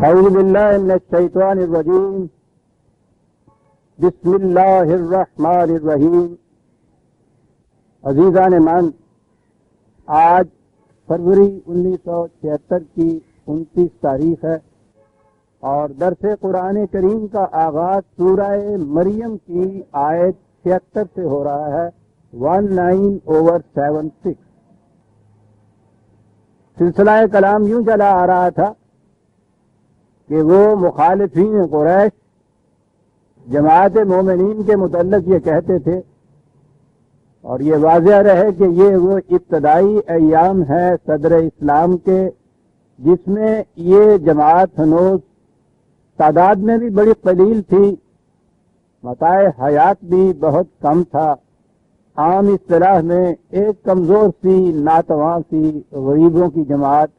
اعوذ باللہ من الشیطان الرجیم بسم اللہ الرحمن الرحیم۔ عزیزان من، آج فروری 1976 کی 29 تاریخ ہے اور درس قرآن کریم کا آغاز سورہ مریم کی آیت 76 سے ہو رہا ہے، 19/76۔ سلسلہ کلام یوں چلا آ رہا تھا کہ وہ مخالفین قریش جماعت مومنین کے متعلق یہ کہتے تھے، اور یہ واضح رہے کہ یہ وہ ابتدائی ایام ہے صدر اسلام کے جس میں یہ جماعت ہنوز تعداد میں بھی بڑی قلیل تھی، متاع حیات بھی بہت کم تھا، عام اصطلاح میں ایک کمزور سی ناتواں سی غریبوں کی جماعت۔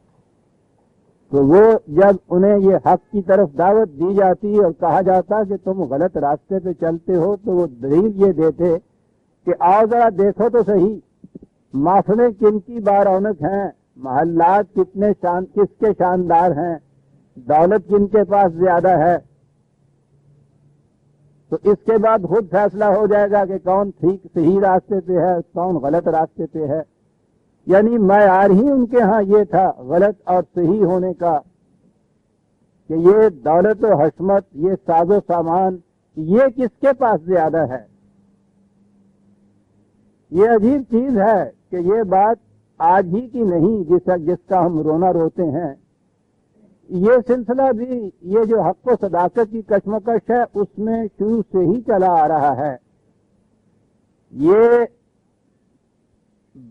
تو وہ جب انہیں یہ حق کی طرف دعوت دی جاتی اور کہا جاتا کہ تم غلط راستے پہ چلتے ہو، تو وہ دلیل یہ دیتے کہ آؤ ذرا دیکھو تو صحیح، محفلیں کن کی بارونق ہیں، محلات کس کے شاندار ہیں، دولت کن کے پاس زیادہ ہے، تو اس کے بعد خود فیصلہ ہو جائے گا کہ کون ٹھیک صحیح راستے پہ ہے، کون غلط راستے پہ ہے۔ یعنی معیار ہی ان کے ہاں یہ تھا غلط اور صحیح ہونے کا کہ یہ دولت و حشمت، یہ ساز و سامان، یہ کس کے پاس زیادہ ہے۔ یہ عجیب چیز ہے کہ یہ بات آج ہی کی نہیں جس کا ہم رونا روتے ہیں، یہ سلسلہ بھی یہ جو حق و صداقت کی کشمکش ہے اس میں شروع سے ہی چلا آ رہا ہے۔ یہ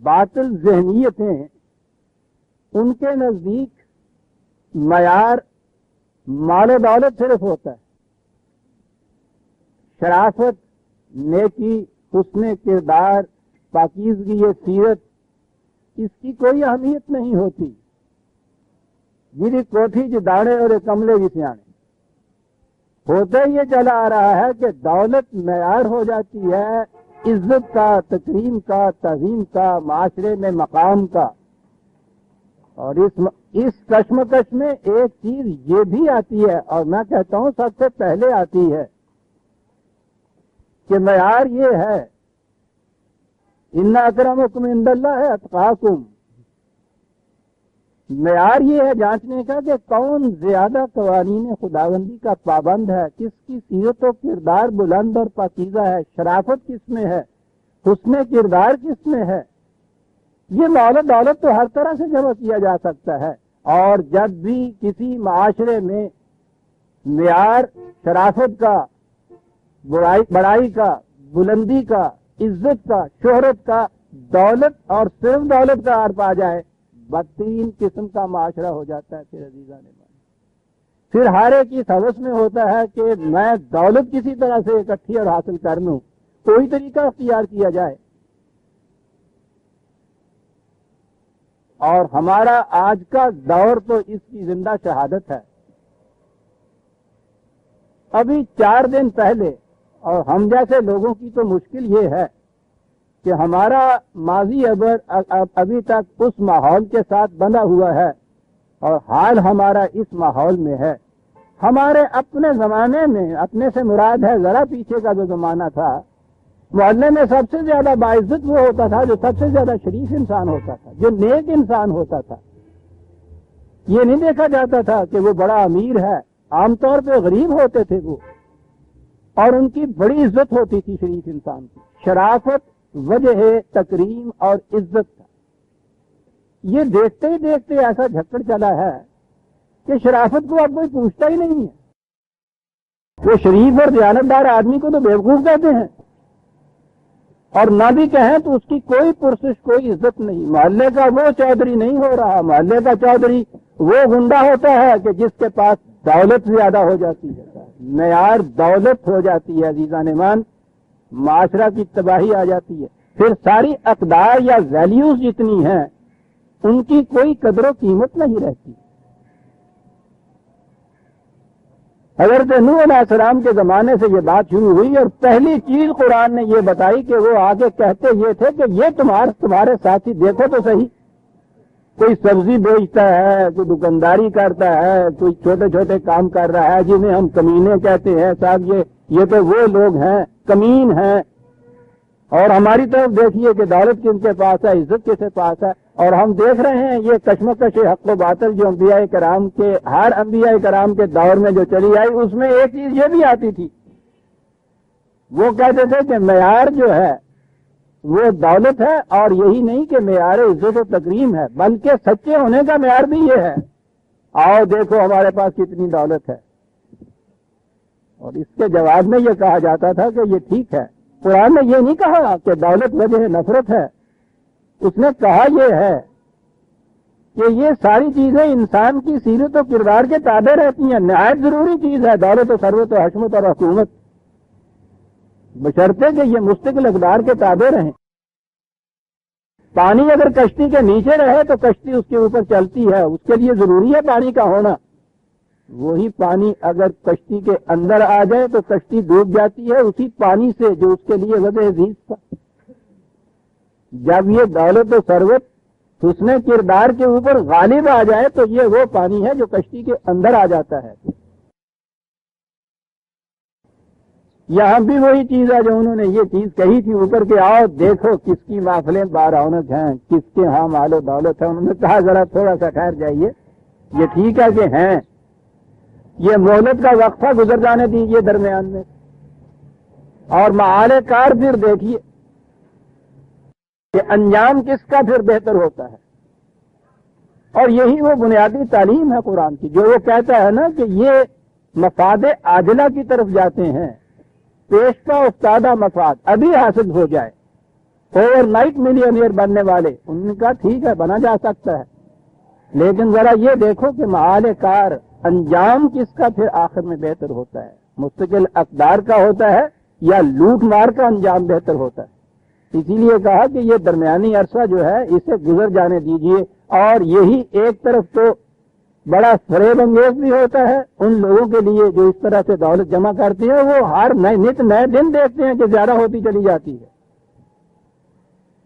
باطل ذہنیتیں ان کے نزدیک معیار مال و دولت صرف ہوتا ہے، شرافت، نیکی، حسن کردار، پاکیزگی سیرت، اس کی کوئی اہمیت نہیں ہوتی۔ جی کوٹھی جداڑے اور کملے بھی سیانے ہوتا ہی یہ چلا آ رہا ہے کہ دولت معیار ہو جاتی ہے عزت کا، تکریم کا، تعظیم کا، معاشرے میں مقام کا۔ اور اس کشمکش میں ایک چیز یہ بھی آتی ہے، اور میں کہتا ہوں سب سے پہلے آتی ہے، کہ معیار یہ ہے ان اکرمکم عند اللہ اتقاکم۔ معیار یہ ہے جانچنے کا کہ کون زیادہ قوانین خداوندی کا پابند ہے، کس کی سیرت و کردار بلند اور پاکیزہ ہے، شرافت کس میں ہے، حسن کردار کس میں ہے۔ یہ مال و دولت تو ہر طرح سے جمع کیا جا سکتا ہے، اور جب بھی کسی معاشرے میں معیار شرافت کا، بڑائی کا، بلندی کا، عزت کا، شہرت کا، دولت اور صرف دولت کا عرب آ جائے، بدترین قسم کا معاشرہ ہو جاتا ہے۔ پھر عزیزان من، پھر ہر ایک اس حوث میں ہوتا ہے کہ میں دولت کسی طرح سے اکٹھی اور حاصل کر لوں، کوئی طریقہ اختیار کیا جائے۔ اور ہمارا آج کا دور تو اس کی زندہ شہادت ہے۔ ابھی 4 دن پہلے، اور ہم جیسے لوگوں کی تو مشکل یہ ہے کہ ہمارا ماضی ابھی تک اس ماحول کے ساتھ بندھا ہوا ہے، اور حال ہمارا اس ماحول میں ہے۔ ہمارے اپنے زمانے میں، اپنے سے مراد ہے ذرا پیچھے کا جو زمانہ تھا، محلے میں سب سے زیادہ باعزت وہ ہوتا تھا جو سب سے زیادہ شریف انسان ہوتا تھا، جو نیک انسان ہوتا تھا۔ یہ نہیں دیکھا جاتا تھا کہ وہ بڑا امیر ہے، عام طور پہ غریب ہوتے تھے وہ، اور ان کی بڑی عزت ہوتی تھی شریف انسان کی۔ شرافت وجہ تکریم اور عزت کا یہ دیکھتے ہی دیکھتے ایسا جھکڑ چلا ہے کہ شرافت کو اب کوئی پوچھتا ہی نہیں ہے۔ وہ شریف اور دیانتدار آدمی کو تو بیوقوف کہتے ہیں، اور نہ بھی کہیں تو اس کی کوئی پرسش، کوئی عزت نہیں۔ محلے کا وہ چودھری نہیں ہو رہا، محلے کا چودھری وہ گنڈا ہوتا ہے کہ جس کے پاس دولت زیادہ ہو جاتی ہے، معیار دولت ہو جاتی ہے۔ عزیزان من، معاشرہ کی تباہی آ جاتی ہے۔ پھر ساری اقدار یا ویلیوز جتنی ہیں ان کی کوئی قدر و قیمت نہیں رہتی۔ حضرت نوح علیہ السلام کے زمانے سے یہ بات شروع ہوئی، اور پہلی چیز قرآن نے یہ بتائی کہ وہ آگے کہتے یہ تھے کہ یہ تمہارے ساتھی دیکھو تو صحیح، کوئی سبزی بیچتا ہے، کوئی دکانداری کرتا ہے، کوئی چھوٹے چھوٹے کام کر رہا ہے جنہیں ہم کمینے کہتے ہیں. صاحب یہ تو وہ لوگ ہیں کمین ہیں. اور ہماری طرف دیکھیے کہ دولت کن کے پاس ہے، عزت کس کے پاس ہے. اور ہم دیکھ رہے ہیں یہ کشمکش حق و باطل جو انبیاء کرام کے ہر انبیاء کرام کے دور میں جو چلی آئی، اس میں ایک چیز یہ بھی آتی تھی. وہ کہتے تھے کہ معیار جو ہے وہ دولت ہے، اور یہی نہیں کہ معیار عزت و تکریم ہے، بلکہ سچے ہونے کا معیار بھی یہ ہے. آؤ دیکھو ہمارے پاس کتنی دولت ہے. اور اس کے جواب میں یہ کہا جاتا تھا کہ یہ ٹھیک ہے. قرآن نے یہ نہیں کہا کہ دولت وجہ نفرت ہے. اس نے کہا یہ ہے کہ یہ ساری چیزیں انسان کی سیرت و کردار کے تابع رہتی ہیں. نہایت ضروری چیز ہے دولت و ثروت و حشمت اور حکومت، بشرطے کہ یہ مستقل اقدار کے تابع رہیں. پانی اگر کشتی کے نیچے رہے تو کشتی اس کے اوپر چلتی ہے، اس کے لیے ضروری ہے پانی کا ہونا. وہی پانی اگر کشتی کے اندر آ جائے تو کشتی ڈوب جاتی ہے اسی پانی سے جو اس کے لیے وضع عزیز تھا. جب یہ دولت و ثروت حسن کردار کے اوپر غالب آ جائے تو یہ وہ پانی ہے جو کشتی کے اندر آ جاتا ہے. یہاں بھی وہی چیز ہے جو انہوں نے یہ چیز کہی تھی اوپر کے آؤ دیکھو کس کی محفلیں بارونق ہیں، کس کے ہاں مال و دولت ہے. انہوں نے کہا ذرا تھوڑا سا ٹھہر جائیے، یہ ٹھیک ہے کہ ہیں، یہ مہلت کا وقفہ گزر جانے دیجیے درمیان میں، اور معال کار پھر دیکھیے کہ انجام کس کا پھر بہتر ہوتا ہے. اور یہی وہ بنیادی تعلیم ہے قرآن کی، جو وہ کہتا ہے نا کہ یہ مفاد عاجلہ کی طرف جاتے ہیں، پیش کا افتادہ مفاد ابھی حاصل ہو جائے. اوور نائٹ ملینئر بننے والے، ان کا ٹھیک ہے بنا جا سکتا ہے، لیکن ذرا یہ دیکھو کہ معال کار انجام کس کا پھر آخر میں بہتر ہوتا ہے، مستقل اقدار کا ہوتا ہے یا لوٹ مار کا انجام بہتر ہوتا ہے. اسی لیے کہا کہ یہ درمیانی عرصہ جو ہے اسے گزر جانے دیجیے. اور یہی ایک طرف تو بڑا فریب انگیز بھی ہوتا ہے ان لوگوں کے لیے جو اس طرح سے دولت جمع کرتے ہیں، وہ ہر نت نئے دن دیکھتے ہیں کہ زیادہ ہوتی چلی جاتی ہے.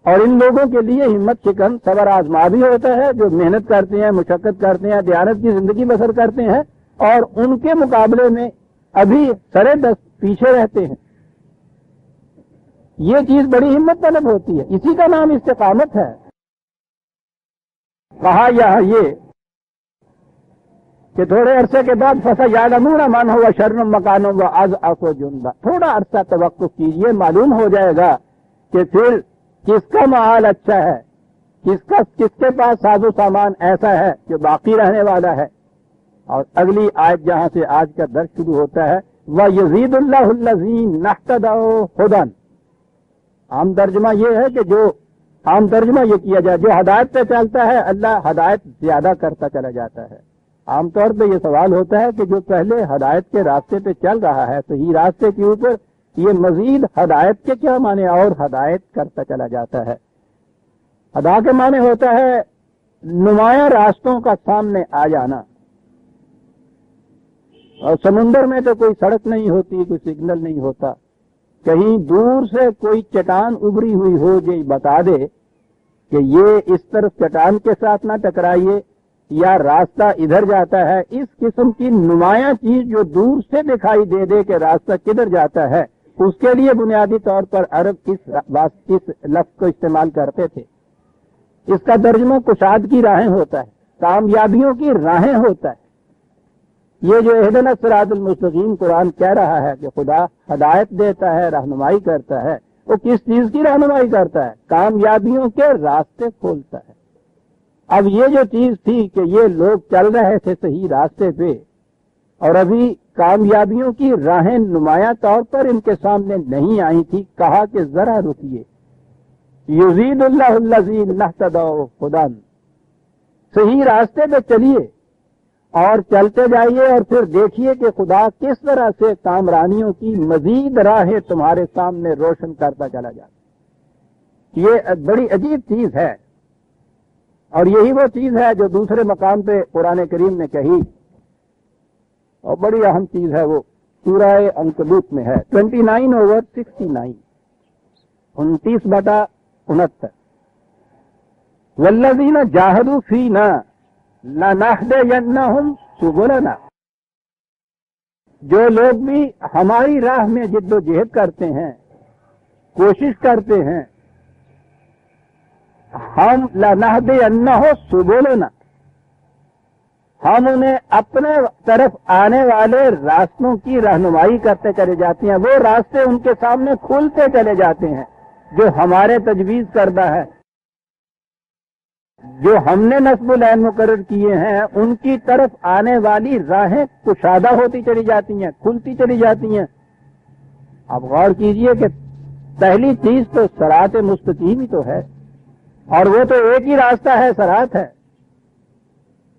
اور ان لوگوں کے لیے ہمت شکن صبر آزما بھی ہوتا ہے، جو محنت کرتے ہیں، مشقت کرتے ہیں، دیانت کی زندگی بسر کرتے ہیں، اور ان کے مقابلے میں ابھی سرے دست پیچھے رہتے ہیں. یہ چیز بڑی ہمت طلب ہوتی ہے، اسی کا نام استقامت ہے. کہا یہ کہ تھوڑے عرصے کے بعد فسا یعلمون من هو شر مکانوں و اضعف جندا، تھوڑا عرصہ توقف کیجیے، معلوم ہو جائے گا کہ پھر کس کا محال اچھا ہے، کس کے پاس ساز و سامان ایسا ہے جو باقی رہنے والا ہے. اور اگلی آیت جہاں سے آج کا درس شروع ہوتا ہے وَيَزِيدُ اللَّهُ الَّذِينَ اهْتَدَوْا هُدًى. عام ترجمہ یہ ہے کہ عام ترجمہ یہ کیا جائے جو ہدایت پہ چلتا ہے اللہ ہدایت زیادہ کرتا چلا جاتا ہے. عام طور پہ یہ سوال ہوتا ہے کہ جو پہلے ہدایت کے راستے پہ چل رہا ہے صحیح راستے کے اوپر، یہ مزید ہدایت کے کیا معنی اور ہدایت کرتا چلا جاتا ہے. ہدا کے معنی ہوتا ہے نمایاں راستوں کا سامنے آ جانا. اور سمندر میں تو کوئی سڑک نہیں ہوتی، کوئی سگنل نہیں ہوتا، کہیں دور سے کوئی چٹان ابری ہوئی ہو جو بتا دے کہ یہ اس طرف چٹان کے ساتھ نہ ٹکرائیے یا راستہ ادھر جاتا ہے. اس قسم کی نمایاں چیز جو دور سے دکھائی دے کہ راستہ کدھر جاتا ہے، اس کے لیے بنیادی طور پر عرب اس لفظ کو استعمال کرتے تھے. اس کا ترجمہ کشاد کی راہیں ہوتا ہے، کامیابیوں کی راہیں ہوتا ہے. یہ جو اہدنا الصراط المستقیم قرآن کہہ رہا ہے کہ خدا ہدایت دیتا ہے، رہنمائی کرتا ہے، وہ کس چیز کی رہنمائی کرتا ہے؟ کامیابیوں کے راستے کھولتا ہے. اب یہ جو چیز تھی کہ یہ لوگ چل رہے تھے صحیح راستے پہ اور ابھی کامیابیوں کی راہیں نمایاں طور پر ان کے سامنے نہیں آئی تھی، کہا کہ ذرا رکیے. یزید اللہ الذین اہتدوا ہدی، صحیح راستے پہ چلیے اور چلتے جائیے اور پھر دیکھیے کہ خدا کس طرح سے کامرانیوں کی مزید راہیں تمہارے سامنے روشن کرتا چلا جاتا. یہ بڑی عجیب چیز ہے اور یہی وہ چیز ہے جو دوسرے مقام پہ قرآن کریم نے کہی اور بڑی اہم چیز ہے. وہ سورہ عنکبوت میں ہے 29/69، 29/69. والذین جاہدوا فینا لنہدینہم سبلنا، جو لوگ بھی ہماری راہ میں جد و جہد کرتے ہیں، کوشش کرتے ہیں، ہم لنہدینہم سبلنا، ہم انہیں اپنے طرف آنے والے راستوں کی رہنمائی کرتے چلے جاتے ہیں، وہ راستے ان کے سامنے کھلتے چلے جاتے ہیں جو ہمارے تجویز کردہ ہے، جو ہم نے نصب العین مقرر کیے ہیں، ان کی طرف آنے والی راہیں کشادہ ہوتی چلی جاتی ہیں، کھلتی چلی جاتی ہیں۔ اب غور کیجئے کہ پہلی چیز تو صراط مستقیم ہی تو ہے، اور وہ تو ایک ہی راستہ ہے، صراط ہے۔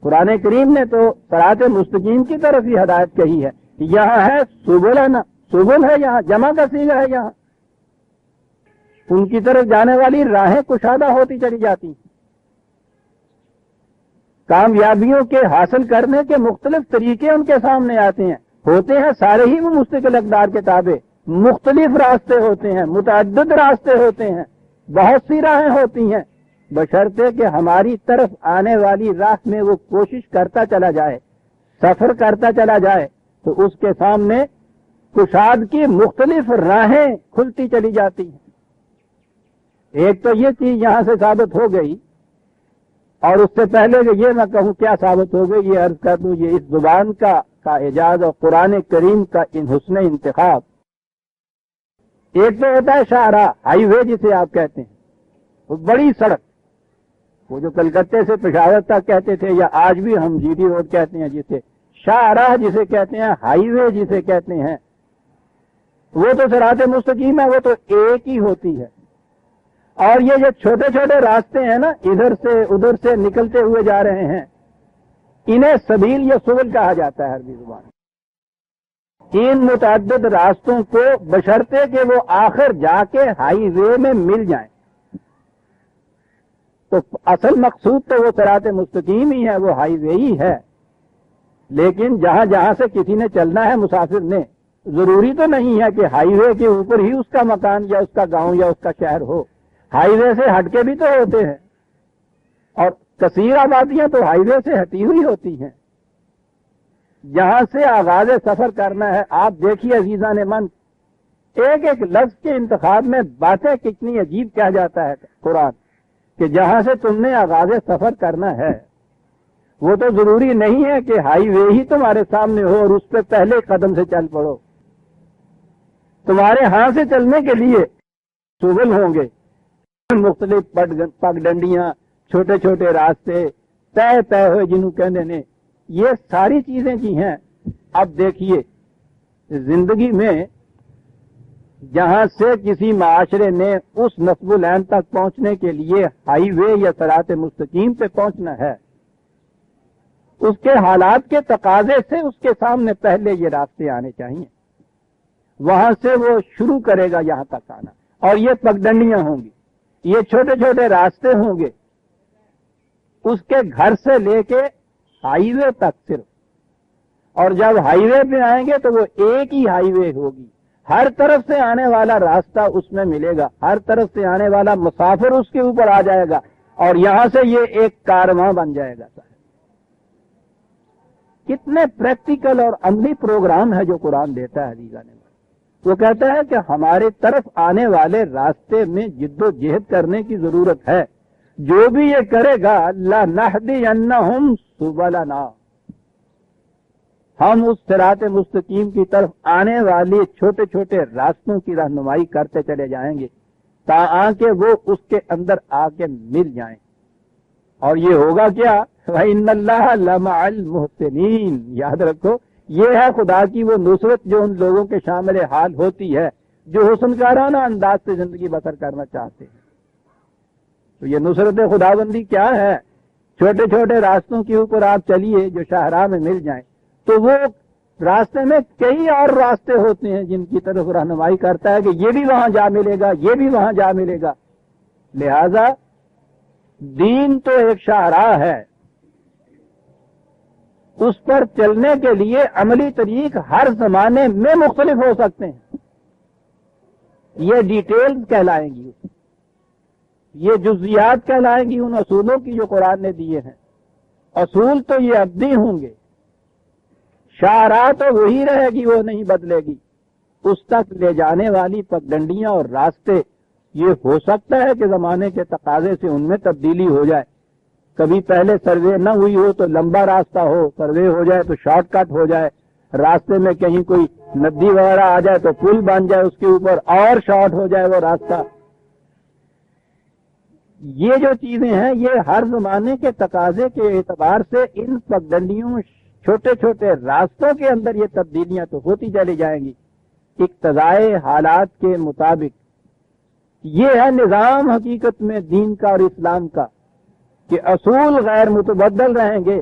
قرآن کریم نے تو صراط مستقیم کی طرف ہی ہدایت کہی ہے۔ یہاں ہے سبلنا، سبل ہے یہاں، جمع کا صیغہ ہے یہاں، ان کی طرف جانے والی راہیں کشادہ ہوتی چلی جاتی ہیں۔ کامیابیوں کے حاصل کرنے کے مختلف طریقے ان کے سامنے آتے ہیں، ہوتے ہیں سارے ہی وہ مستقل اقدار کے تابع، مختلف راستے ہوتے ہیں، متعدد راستے ہوتے ہیں، بہت سی راہیں ہوتی ہیں، بشرطے کہ ہماری طرف آنے والی راہ میں وہ کوشش کرتا چلا جائے، سفر کرتا چلا جائے، تو اس کے سامنے کشاد کی مختلف راہیں کھلتی چلی جاتی ہیں۔ ایک تو یہ چیز یہاں سے ثابت ہو گئی، اور اس سے پہلے کہ یہ میں کہوں کیا ثابت ہو گئی، یہ عرض کر دوں، یہ اس زبان کا اعجاز اور قرآن کریم کا ان حسن انتخاب۔ ایک تو ہوتا ہے شاہراہ، ہائی وے جسے آپ کہتے ہیں، وہ بڑی سڑک، وہ جو کلکتے سے پشاور تک کہتے تھے، یا آج بھی ہم جی ڈی روڈ کہتے ہیں جسے، شاہراہ جسے کہتے ہیں، ہائی وے جسے کہتے ہیں، وہ تو صراط مستقیم ہے، وہ تو ایک ہی ہوتی ہے۔ اور یہ جو چھوٹے چھوٹے راستے ہیں نا، ادھر سے ادھر سے نکلتے ہوئے جا رہے ہیں، انہیں سبیل یا سبل کہا جاتا ہے عربی زبان میں۔ ان متعدد راستوں کو بشرطے کہ وہ آخر جا کے ہائی وے میں مل جائیں، تو اصل مقصود تو وہ صراط مستقیم ہی ہے، وہ ہائی وے ہی ہے۔ لیکن جہاں جہاں سے کسی نے چلنا ہے مسافر نے، ضروری تو نہیں ہے کہ ہائی وے کے اوپر ہی اس کا مکان یا اس کا گاؤں یا اس کا شہر ہو، ہائی وے سے ہٹ کے بھی تو ہوتے ہیں، اور کثیر آبادیاں تو ہائی وے سے ہٹی ہوئی ہوتی ہیں۔ جہاں سے آغاز سفر کرنا ہے، آپ دیکھیے عزیزان من، ایک ایک لفظ کے انتخاب میں باتیں کتنی عجیب کہہ جاتا ہے قرآن، کہ جہاں سے تم نے آغاز سفر کرنا ہے، وہ تو ضروری نہیں ہے کہ ہائی وے ہی تمہارے سامنے ہو اور اس پہ پہلے قدم سے چل پڑو۔ تمہارے ہاں سے چلنے کے لیے سبل ہوں گے، مختلف پگڈنڈیاں، چھوٹے چھوٹے راستے طے ہوئے جنہوں کہنے نے، یہ ساری چیزیں کی ہیں۔ اب دیکھیے زندگی میں جہاں سے کسی معاشرے نے اس نصب العین تک پہنچنے کے لیے ہائی وے یا صراط مستقیم پہ پہنچنا ہے، اس کے حالات کے تقاضے سے اس کے سامنے پہلے یہ راستے آنے چاہیے، وہاں سے وہ شروع کرے گا یہاں تک آنا، اور یہ پگڈنڈیاں ہوں گی، یہ چھوٹے چھوٹے راستے ہوں گے، اس کے گھر سے لے کے ہائی وے تک صرف، اور جب ہائی وے پہ آئیں گے تو وہ ایک ہی ہائی وے ہوگی، ہر طرف سے آنے والا راستہ اس میں ملے گا، ہر طرف سے آنے والا مسافر اس کے اوپر آ جائے گا، اور یہاں سے یہ ایک کارواں بن جائے گا۔ کتنے پریکٹیکل اور عملی پروگرام ہے جو قرآن دیتا ہے عزیزان نے۔ وہ کہتا ہے کہ ہمارے طرف آنے والے راستے میں جد و جہد کرنے کی ضرورت ہے، جو بھی یہ کرے گا لَنَهْدِيَنَّهُمْ سُبُلَنَا، ہم اس صراط مستقیم کی طرف آنے والے چھوٹے چھوٹے راستوں کی رہنمائی کرتے چلے جائیں گے تاکہ وہ اس کے اندر آ کے مل جائیں۔ اور یہ ہوگا کیا؟ وَإِنَّ اللَّهَ لَمَعَ الْمُحْسِنِينَ، یاد رکھو یہ ہے خدا کی وہ نصرت جو ان لوگوں کے شامل حال ہوتی ہے جو حسن کارانہ انداز سے زندگی بسر کرنا چاہتے ہیں۔ تو یہ نصرت خداوندی کیا ہے؟ چھوٹے چھوٹے راستوں کے اوپر آپ چلیے جو شاہراہ میں مل جائیں، تو وہ راستے میں کئی اور راستے ہوتے ہیں جن کی طرف رہنمائی کرتا ہے کہ یہ بھی وہاں جا ملے گا، یہ بھی وہاں جا ملے گا۔ لہذا دین تو ایک شاہراہ ہے، اس پر چلنے کے لیے عملی طریق ہر زمانے میں مختلف ہو سکتے ہیں، یہ ڈیٹیلز کہلائیں گی۔ یہ جزیات کہلائیں گی ان اصولوں کی جو قرآن نے دیے ہیں. اصول تو یہ ابدی ہوں گے، شاہراہ تو وہی رہے گی، وہ نہیں بدلے گی. اس تک لے جانے والی پگڈنڈیاں اور راستے یہ ہو سکتا ہے کہ زمانے کے تقاضے سے ان میں تبدیلی ہو جائے. کبھی پہلے سروے نہ ہوئی ہو تو لمبا راستہ ہو، سروے ہو جائے تو شارٹ کٹ ہو جائے، راستے میں کہیں کوئی ندی وغیرہ آ جائے تو پل بن جائے اس کے اوپر اور شارٹ ہو جائے وہ راستہ. یہ جو چیزیں ہیں یہ ہر زمانے کے تقاضے کے اعتبار سے ان پگڈنڈیوں چھوٹے چھوٹے راستوں کے اندر یہ تبدیلیاں تو ہوتی چلی جائیں گی اقتضائے حالات کے مطابق. یہ ہے نظام حقیقت میں دین کا اور اسلام کا کہ اصول غیر متبدل رہیں گے،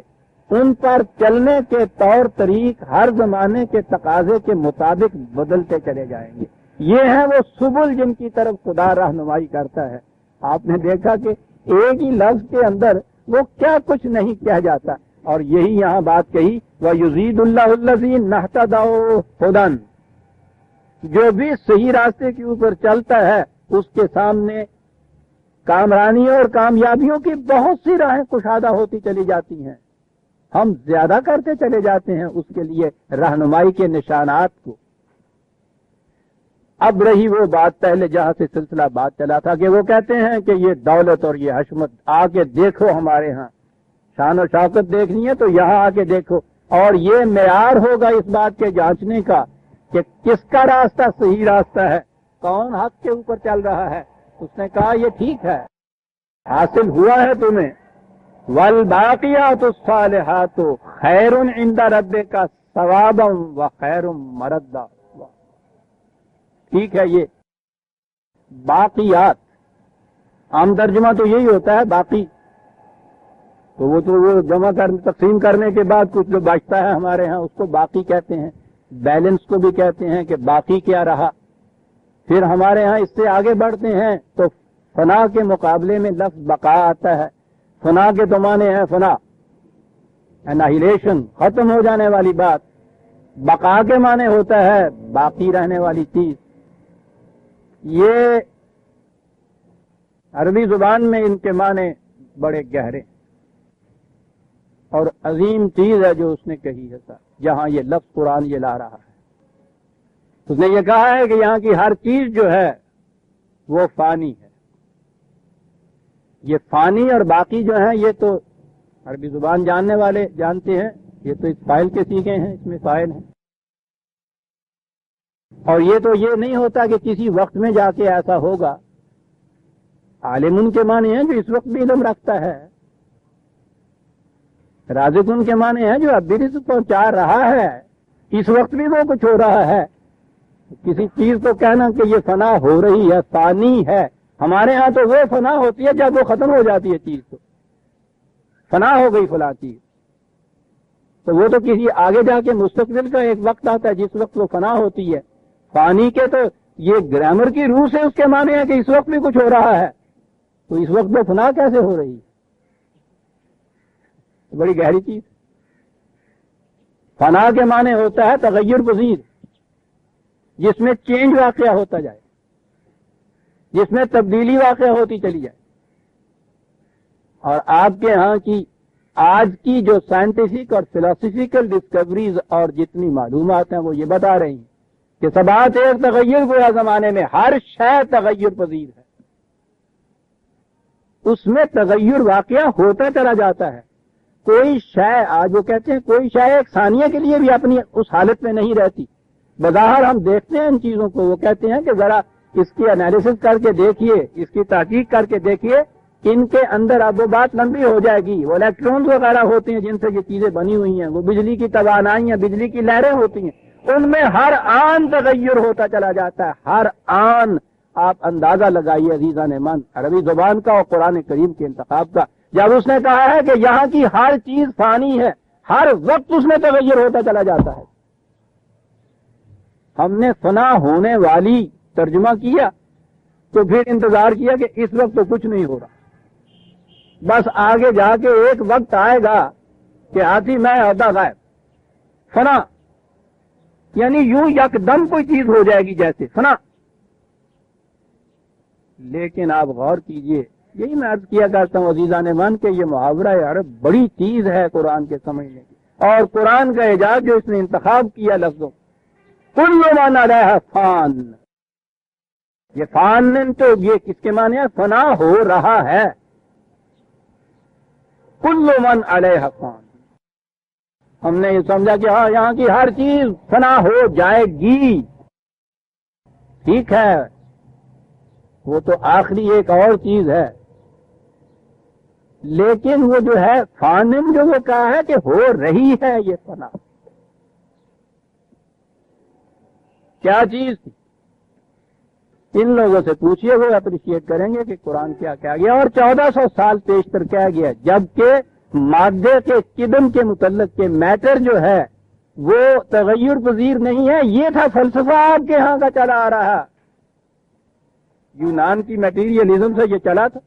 ان پر چلنے کے طور طریق ہر زمانے کے تقاضے کے مطابق بدلتے چلے جائیں گے. یہ ہیں وہ سبل جن کی طرف خدا رہنمائی کرتا ہے. آپ نے دیکھا کہ ایک ہی لفظ کے اندر وہ کیا کچھ نہیں کہا جاتا، اور یہی یہاں بات کہی وَيُزِيدُ اللَّهُ الَّذِينَ اهْتَدَوْا هُدًى. جو بھی صحیح راستے کے اوپر چلتا ہے اس کے سامنے کامرانی اور کامیابیوں کی بہت سی راہیں کشادہ ہوتی چلی جاتی ہیں. ہم زیادہ کرتے چلے جاتے ہیں اس کے لیے رہنمائی کے نشانات کو. اب رہی وہ بات پہلے جہاں سے سلسلہ بات چلا تھا کہ وہ کہتے ہیں کہ یہ دولت اور یہ حشمت آ کے دیکھو، ہمارے ہاں شان و شوکت دیکھنی ہے تو یہاں آ کے دیکھو، اور یہ معیار ہوگا اس بات کے جانچنے کا کہ کس کا راستہ صحیح راستہ ہے، کون حق کے اوپر چل رہا ہے. اس نے کہا یہ ٹھیک ہے، حاصل ہوا ہے تمہیں. والباقیات الصالحات خیر عند ربک ثوابا وخیر مردا. ٹھیک ہے، یہ باقیات عام ترجمہ تو یہی ہوتا ہے باقی، تو وہ جمع تقسیم کرنے کے بعد کچھ جو بچتا ہے ہمارے ہاں اس کو باقی کہتے ہیں. بیلنس کو بھی کہتے ہیں کہ باقی کیا رہا. پھر ہمارے ہاں اس سے آگے بڑھتے ہیں تو فنا کے مقابلے میں لفظ بقا آتا ہے. فنا کے تو معنی ہے فنا، انہیلیشن، ختم ہو جانے والی بات. بقا کے معنی ہوتا ہے باقی رہنے والی چیز. یہ عربی زبان میں ان کے معنی بڑے گہرے اور عظیم چیز ہے جو اس نے کہی ہے. جہاں یہ لفظ قرآن یہ لا رہا ہے اس نے یہ کہا ہے کہ یہاں کی ہر چیز جو ہے وہ فانی ہے. یہ فانی اور باقی جو ہیں یہ تو عربی زبان جاننے والے جانتے ہیں، یہ تو اس فاعل کے سیغے ہیں، اس میں فاعل ہیں. اور یہ تو یہ نہیں ہوتا کہ کسی وقت میں جا کے ایسا ہوگا. عالم ان کے معنی ہیں جو اس وقت بھی علم رکھتا ہے. رازق ان کے معنی ہیں جو اب بھی رزق پہنچا رہا ہے، اس وقت بھی وہ کچھ ہو رہا ہے. کسی چیز کو کہنا کہ یہ فنا ہو رہی ہے، فانی ہے، ہمارے ہاں تو وہ فنا ہوتی ہے جب وہ ختم ہو جاتی ہے چیز، تو فنا ہو گئی فلاں چیز. تو وہ تو کسی آگے جا کے مستقبل کا ایک وقت آتا ہے جس وقت وہ فنا ہوتی ہے. فانی کے تو یہ گرامر کی روح سے اس کے معنی ہے کہ اس وقت بھی کچھ ہو رہا ہے، تو اس وقت وہ فنا کیسے ہو رہی ہے؟ بڑی گہری چیز. فنا کے معنی ہوتا ہے تغیر پذیر، جس میں چینج واقع ہوتا جائے، جس میں تبدیلی واقع ہوتی چلی جائے. اور آپ کے ہاں کی آج کی جو سائنٹیفک اور فلاسفیکل ڈسکوریز اور جتنی معلومات ہیں وہ یہ بتا رہی ہیں کہ سبات ایک تغیر ہوا زمانے میں ہر شے تغیر پذیر ہے. اس میں تغیر واقعہ ہوتا چلا جاتا ہے. کوئی شے، آج وہ کہتے ہیں کوئی شے ایک ثانیہ کے لیے بھی اپنی اس حالت میں نہیں رہتی. بظاہر ہم دیکھتے ہیں ان چیزوں کو، وہ کہتے ہیں کہ ذرا اس کی انالیسس کر کے دیکھیے، اس کی تحقیق کر کے دیکھیے، ان کے اندر اب وہ بات لمبی ہو جائے گی. وہ الیکٹرونز وغیرہ ہوتے ہیں جن سے یہ چیزیں بنی ہوئی ہیں، وہ بجلی کی توانائیاں، بجلی کی لہریں ہوتی ہیں، ان میں ہر آن تغیر ہوتا چلا جاتا ہے. ہر آن آپ اندازہ لگائیے عزیزان من عربی زبان کا اور قرآن کریم کے انتخاب کا. جب اس نے کہا ہے کہ یہاں کی ہر چیز فانی ہے، ہر وقت اس میں تغیر ہوتا چلا جاتا ہے. ہم نے فنا ہونے والی ترجمہ کیا تو پھر انتظار کیا کہ اس وقت تو کچھ نہیں ہو رہا، بس آگے جا کے ایک وقت آئے گا کہ آتی میں عہدہ غائب. فنا یعنی یوں یکدم کوئی چیز ہو جائے گی جیسے فنا. لیکن آپ غور کیجئے یہی میں عرض کیا کرتا ہوں عزیزان من کہ یہ محاورہ عرب بڑی چیز ہے قرآن کے سمجھنے کی، اور قرآن کا اعجاز جو اس نے انتخاب کیا لفظوں، کل من علیہا فان، یہ فان تو یہ کس کے معنی ہے؟ فنا ہو رہا ہے، کل من علیہا فان۔ ہم نے یہ سمجھا کہ ہاں یہاں کی ہر چیز فنا ہو جائے گی، ٹھیک ہے، وہ تو آخری ایک اور چیز ہے، لیکن وہ جو ہے فانن جو وہ کہا ہے کہ ہو رہی ہے یہ فنا، کیا چیز تھی؟ ان لوگوں سے پوچھئے، وہ اپریشیٹ کریں گے کہ قرآن کیا کہا گیا، اور 1400 سال پیشتر کہا گیا، جبکہ مادے کے قدم کے متعلق کے میٹر جو ہے وہ تغیر پذیر نہیں ہے۔ یہ تھا فلسفہ آپ کے ہاں کا چلا آ رہا، یونان کی میٹیریلزم سے یہ چلا تھا،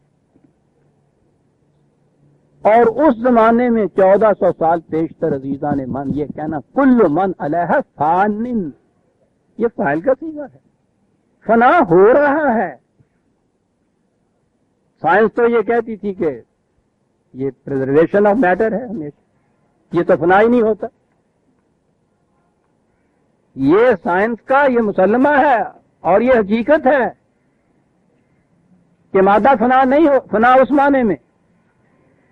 اور اس زمانے میں 1400 سال پیشتر عزیزان من یہ کہنا کل من علیہ فان، یہ فاعل کا صیغہ ہے، فنا ہو رہا ہے۔ سائنس تو یہ کہتی تھی کہ یہ پریزرویشن آف میٹر ہے ہمیشہ، یہ تو فنا ہی نہیں ہوتا۔ یہ سائنس کا یہ مسلمہ ہے اور یہ حقیقت ہے کہ مادہ فنا نہیں ہو، فنا اس معنی میں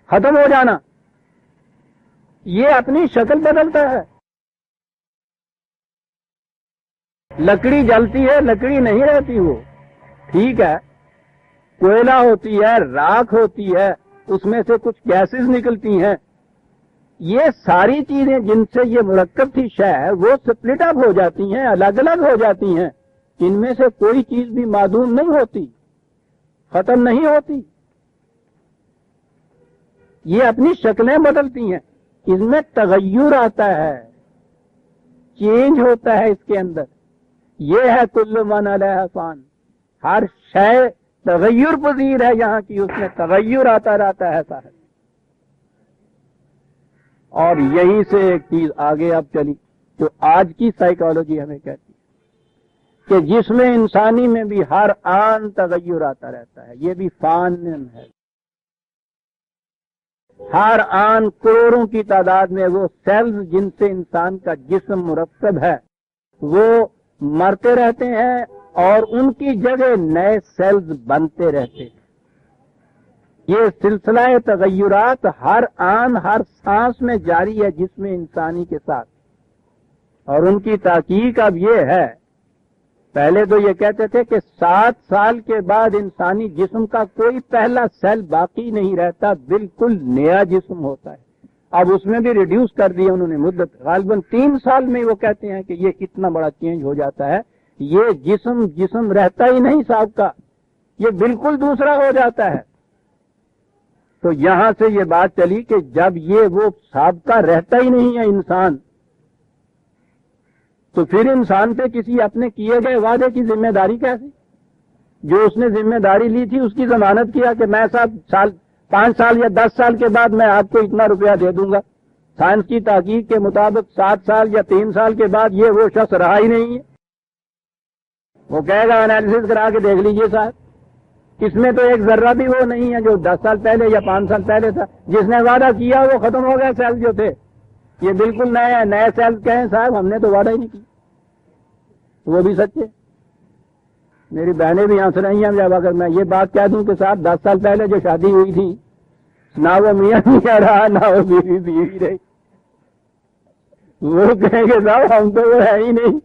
ختم ہو جانا، یہ اپنی شکل بدلتا ہے۔ لکڑی جلتی ہے، لکڑی نہیں رہتی، وہ ٹھیک ہے، کوئلہ ہوتی ہے، راکھ ہوتی ہے، اس میں سے کچھ گیسز نکلتی ہیں، یہ ساری چیزیں جن سے یہ مرکب تھی شے وہ سپلٹ اپ ہو جاتی ہیں، الگ الگ ہو جاتی ہیں، ان میں سے کوئی چیز بھی معدوم نہیں ہوتی، ختم نہیں ہوتی، یہ اپنی شکلیں بدلتی ہیں، اس میں تغیر آتا ہے، چینج ہوتا ہے اس کے اندر۔ یہ ہے کل من علیہ فان، ہر شے تغیر پذیر ہے یہاں کی، اس میں تغیر آتا رہتا ہے صاحب۔ اور یہیں سے ایک چیز آگے اب چلی جو آج کی سائیکالوجی ہمیں کہتی ہے کہ جسم انسانی میں بھی ہر آن تغیر آتا رہتا ہے، یہ بھی فان ہے۔ ہر آن کروڑوں کی تعداد میں وہ سیلز جن سے انسان کا جسم مرکب ہے وہ مرتے رہتے ہیں اور ان کی جگہ نئے سیلز بنتے رہتے ہیں۔ یہ سلسلہ تغیرات ہر آن ہر سانس میں جاری ہے جسم انسانی کے ساتھ، اور ان کی تحقیق اب یہ ہے، پہلے تو یہ کہتے تھے کہ 7 سال کے بعد انسانی جسم کا کوئی پہلا سیل باقی نہیں رہتا، بالکل نیا جسم ہوتا ہے۔ اب اس میں بھی ریڈیوس کر دیا انہوں نے مدت، غالباً 3 سال میں وہ کہتے ہیں کہ یہ کتنا بڑا چینج ہو جاتا ہے، یہ جسم رہتا ہی نہیں صاحب کا، یہ بالکل دوسرا ہو جاتا ہے۔ تو یہاں سے یہ بات چلی کہ جب یہ وہ سابقہ رہتا ہی نہیں ہے انسان، تو پھر انسان پہ کسی اپنے کیے گئے وعدے کی ذمہ داری کیسی؟ جو اس نے ذمہ داری لی تھی اس کی ضمانت کیا کہ میں 5 سال یا 10 سال کے بعد میں آپ کو اتنا روپیہ دے دوں گا، سائنس کی تحقیق کے مطابق 7 سال یا 3 سال کے بعد یہ وہ شخص رہا ہی نہیں ہے۔ وہ کہے گا انالیسس کرا کے دیکھ لیجئے صاحب، اس میں تو ایک ذرہ بھی وہ نہیں ہے جو 10 سال پہلے یا 5 سال پہلے تھا، جس نے وعدہ کیا وہ ختم ہو گیا، سیل جو تھے یہ بالکل نئے ہیں، نئے سیل کہیں صاحب ہم نے تو وعدہ ہی نہیں کیا، وہ بھی سچے۔ میری بہنیں بھی ہنس رہی ہیں جب اگر میں یہ بات کہہ دوں کہ صاحب 10 سال پہلے جو شادی ہوئی تھی نہ وہ میاں رہا نہ وہ بیوی رہی، وہ کہیں گے صاحب ہم تو وہ ہے ہی نہیں۔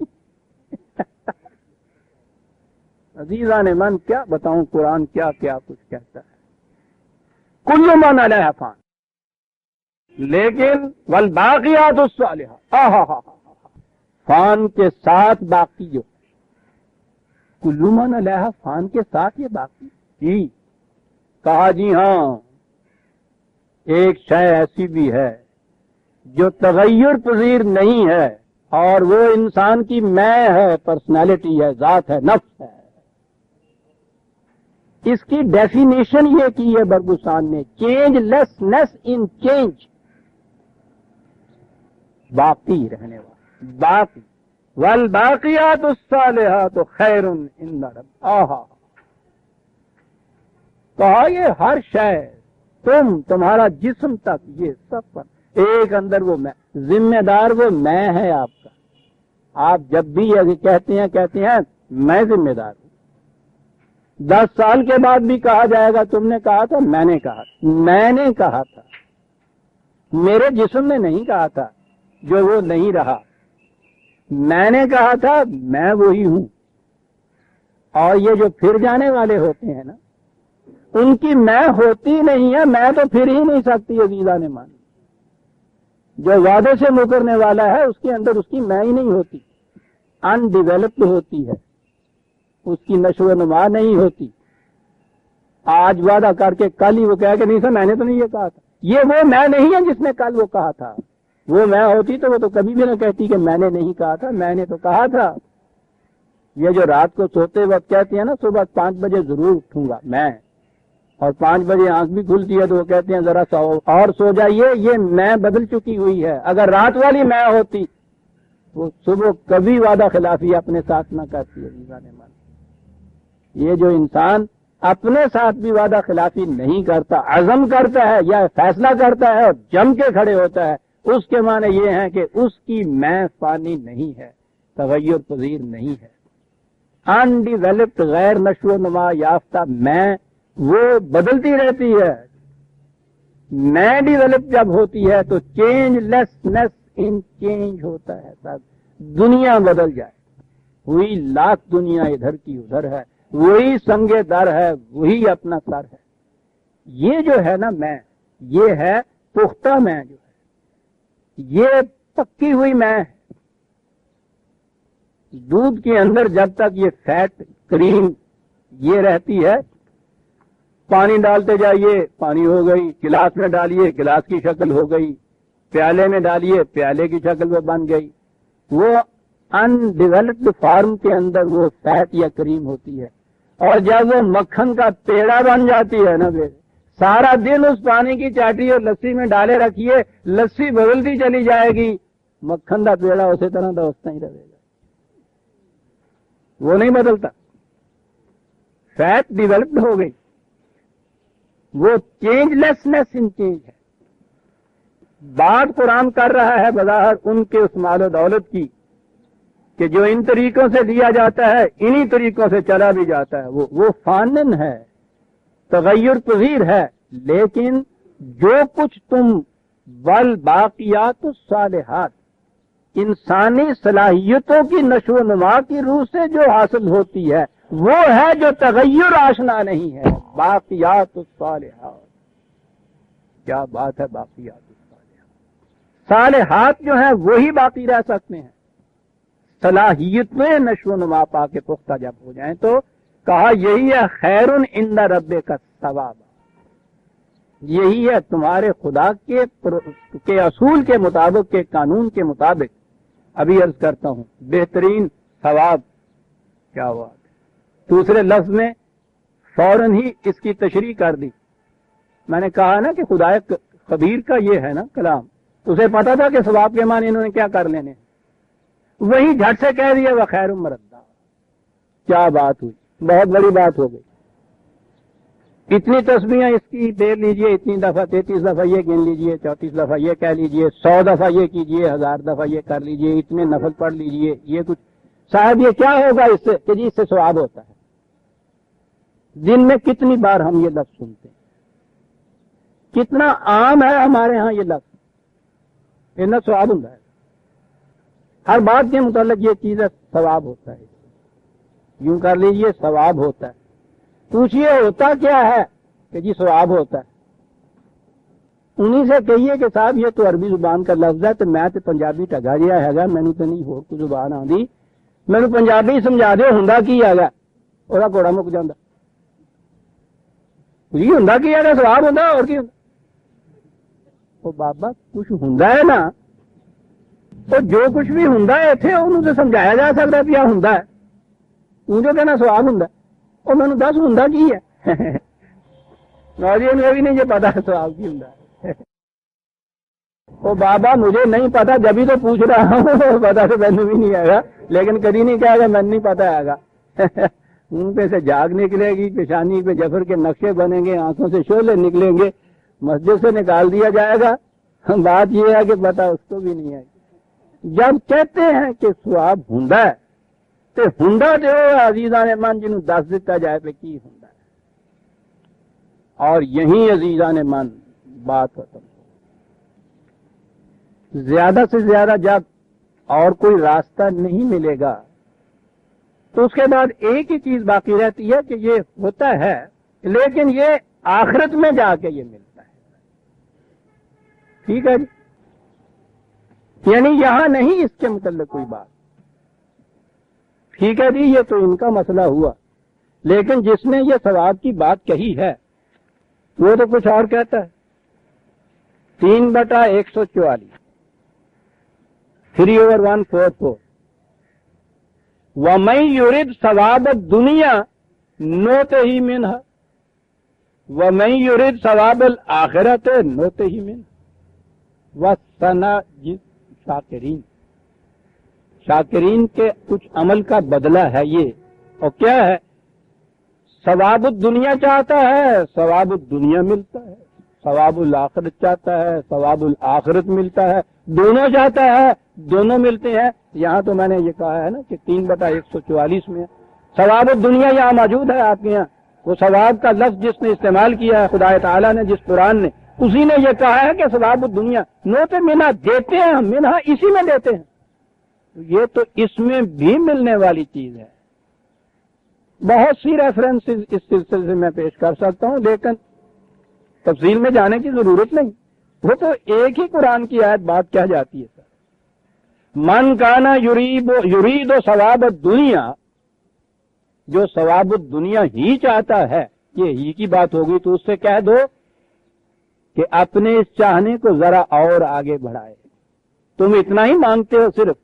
عزیزان من کیا بتاؤں قرآن کیا کیا کچھ کہتا ہے، کل من علیہ فان، لیکن والباقیات الصالحات، فان کے ساتھ باقی جو کل من علیہ فان کے ساتھ یہ باقی جی کہا جی ہاں ایک شے ایسی بھی ہے جو تغیر پذیر نہیں ہے اور وہ انسان کی میں ہے، پرسنالٹی ہے، ذات ہے، نفس ہے۔ اس کی ڈیفینیشن یہ کی ہے برگسان نے، چینج لیسنس ان چینج، باقی رہنے والا، باقی والباقیات الصالحات خیر عند رب۔ کہا یہ ہر شے، تمہارا جسم تک، یہ سب پر ایک اندر وہ میں، ذمہ دار وہ میں ہے آپ کا. آپ جب بھی یہ کہتے ہیں میں ذمہ دار ہوں. 10 سال کے بعد بھی کہا جائے گا تم نے کہا تھا، میں نے کہا تھا. میرے جسم نے نہیں کہا تھا جو وہ نہیں رہا. میں نے کہا تھا میں وہی ہوں. اور یہ جو پھر جانے والے ہوتے ہیں نا، ان کی میں ہوتی نہیں ہے، میں تو پھر ہی نہیں سکتی عزیزان مان. جو وعدے سے مکرنے والا ہے اس کے اندر اس کی میں ہی نہیں ہوتی، ان ڈیولپڈ ہوتی ہے، اس کی نشو و نما نہیں ہوتی. آج وعدہ کر کے کل ہی وہ کہے کہ نہیں سر میں نے تو نہیں یہ کہا تھا. یہ وہ میں نہیں ہے جس نے کل وہ کہا تھا. وہ میں ہوتی تو وہ تو کبھی بھی نہ کہتی کہ میں نے نہیں کہا تھا، میں نے تو کہا تھا. یہ جو رات کو سوتے وقت کہتی ہے نا صبح 5 بجے ضرور اٹھوں گا میں، اور 5 بجے آنکھ بھی کھلتی ہے تو وہ کہتے ہیں ذرا سو جائیے. یہ میں بدل چکی ہوئی ہے. اگر رات والی میں ہوتی وہ صبح کبھی وعدہ خلافی اپنے ساتھ نہ کرتی ہے. یہ جو انسان اپنے ساتھ بھی وعدہ خلافی نہیں کرتا، عزم کرتا ہے یا فیصلہ کرتا ہے اور جم کے کھڑے ہوتا ہے، اس کے معنی یہ ہیں کہ اس کی میں فانی نہیں ہے، تغیر پذیر نہیں ہے. ان ڈیولپڈ غیر نشو و نما یافتہ میں وہ بدلتی رہتی ہے. میں ڈیولپ جب ہوتی ہے تو چینج لیسنس ان چینج ہوتا ہے. سب دنیا بدل جائے، وہی لاکھ دنیا ادھر کی ادھر ہے، وہی سنگے در ہے، وہی اپنا سر ہے. یہ جو ہے نا میں، یہ ہے پختہ میں، جو ہے یہ پکی ہوئی میں ہے. دودھ کے اندر جب تک یہ فیٹ کریم یہ رہتی ہے، پانی ڈالتے جائیے پانی ہو گئی، گلاس میں ڈالیے گلاس کی شکل ہو گئی، پیالے میں ڈالیے پیالے کی شکل وہ بن گئی. وہ ان ڈیولپڈ فارم کے اندر وہ فیٹ یا کریم ہوتی ہے. اور جب وہ مکھن کا پیڑا بن جاتی ہے نا، سارا دن اس پانی کی چاٹی اور لسی میں ڈالے رکھیے، لسی بدلتی چلی جائے گی، مکھن کا پیڑا اسی طرح دوستا ہی رہے گا، وہ نہیں بدلتا. فیٹ ڈیولپڈ ہو گئی، وہ چینج لیسنس ان چینج ہے. بات قرآن کر رہا ہے بظاہر ان کے اس مال و دولت کی کہ جو ان طریقوں سے لیا جاتا ہے انہی طریقوں سے چلا بھی جاتا ہے. وہ فانن ہے، تغیر پذیر ہے. لیکن جو کچھ تم والباقیات الصالحات، انسانی صلاحیتوں کی نشو و نما کی روح سے جو حاصل ہوتی ہے وہ ہے جو تغیر آشنا نہیں ہے. باقیات الصالحات، کیا بات ہے. باقیات الصالحات، صالحات جو ہیں وہی باقی رہ سکتے ہیں. صلاحیتیں نشو و نما پا کے پختہ جب ہو جائیں تو کہا یہی ہے خیر عند ربک الثواب. یہی ہے تمہارے خدا کے اصول کے مطابق، کے قانون کے مطابق. ابھی عرض کرتا ہوں بہترین ثواب. کیا بات ہے. دوسرے لفظ میں فوراً ہی اس کی تشریح کر دی. میں نے کہا نا کہ خدا خبیر کا یہ ہے نا کلام، اسے پتا تھا کہ ثواب کے معنی انہوں نے کیا کر لینے، وہی جھٹ سے کہہ دیا وخیر مردہ. کیا بات ہوئی، بہت بڑی بات ہو گئی. اتنی تسبیحیں اس کی دے لیجئے، اتنی دفعہ 33 دفعہ یہ گن لیجئے، 34 دفعہ یہ کہہ لیجئے، 100 دفعہ یہ کیجئے، 1000 دفعہ یہ کر لیجئے، اتنے نفل پڑھ لیجئے. یہ کچھ صاحب یہ کیا ہوگا اس سے کہ جی اس سے ثواب ہوتا ہے. دن میں کتنی بار ہم یہ لفظ سنتے ہیں، کتنا عام ہے ہمارے ہاں یہ لفظ. اتنا ثواب ہوتا ہے، ہر بات کے متعلق یہ چیز ہے ثواب ہوتا ہے. یوں کر لیجئے ثواب ہوتا ہے. پوچھئے ہوتا کیا ہے کہ جی ثواب ہوتا ہے. انہی سے کہیے کہ صاحب یہ تو عربی زبان کا لفظ ہے تو میں تو پنجابی ٹگا جہا ہے گا، مینو تو نہیں ہو کوئی زبان آتی، مینو پنجابی سمجھا دو ہوندا کی ہے گا، وہ گھوڑا مک جاتا. جی ہوندا کی ہے گا، ثواب ہوندا اور کی ہوندا. وہ بابا کچھ ہوندا ہے نا، تو جو کچھ بھی ہوندا ہے اتنے انہوں تو سمجھایا جا سکتا پیا ہوندا ہے. تو جو کہنا ثواب ہوندا اور میں نے 10 ہوندا کی ہے. نوجوان بھی نہیں یہ پتا ثواب کی ہوندا ہے. وہ بابا مجھے نہیں پتا جبھی تو پوچھ رہا ہوں. پتا تو مینو بھی نہیں آئے گا، لیکن کبھی نہیں کہے گا میں نہیں پتا آئے گا. منہ پہ سے جھاگ نکلے گی، پیشانی پہ جفر کے نقشے بنیں گے، آنکھوں سے شعلے نکلیں گے، مسجد سے نکال دیا جائے گا. بات یہ ہے کہ پتہ اس کو بھی نہیں ہے. جب کہتے ہیں کہ ثواب ہوندا ہے تو ہوندا جو عزیزان من جنہوں دس دیتا جائے پہ کی ہوندا ہے. اور یہی عزیزان من بات ختم. زیادہ سے زیادہ جب اور کوئی راستہ نہیں ملے گا تو اس کے بعد ایک ہی چیز باقی رہتی ہے کہ یہ ہوتا ہے لیکن یہ آخرت میں جا کے یہ ملتا ہے. ٹھیک ہے جی، یعنی یہاں نہیں اس کے متعلق کوئی بات. ٹھیک ہے جی، یہ تو ان کا مسئلہ ہوا، لیکن جس نے یہ ثواب کی بات کہی ہے وہ تو کچھ اور کہتا ہے. 3/144 3/144 وَمَن يُرِدْ ثَوَابَ الدُّنْيَا نُؤْتِهِ مِنْهَا وَمَن يُرِدْ ثَوَابَ الْآخِرَةِ نُؤْتِهِ مِنْهَا وَسَنَجْزِي الشَّاكِرِينَ. شاکرین کے کچھ عمل کا بدلہ ہے یہ. اور کیا ہے؟ ثواب الدنیا چاہتا ہے، ثواب الدنیا ملتا ہے. ثواب الآخرت چاہتا ہے، ثواب الآخرت ملتا ہے. دونوں چاہتا ہے، دونوں ملتے ہیں. یہاں تو میں نے یہ کہا ہے نا کہ 3/144 میں ثواب الدنیا یہاں موجود ہے آپ کے یہاں. وہ ثواب کا لفظ جس نے استعمال کیا ہے خدا تعالیٰ نے، جس قرآن نے، اسی نے یہ کہا ہے کہ ثواب الدنیا نوتے منہا دیتے ہیں ہم، منہا اسی میں دیتے ہیں. یہ تو اس میں بھی ملنے والی چیز ہے. بہت سی ریفرنس اس سلسلے سے میں پیش کر سکتا ہوں لیکن تفصیل میں جانے کی ضرورت نہیں. وہ تو ایک ہی قرآن کی آیت بات کہہ جاتی ہے. سر من کانا یرید ثواب الدنیا، جو ثواب الدنیا ہی چاہتا ہے، یہ ہی کی بات ہوگی تو اس سے کہہ دو کہ اپنے اس چاہنے کو ذرا اور آگے بڑھائے. تم اتنا ہی مانگتے ہو، صرف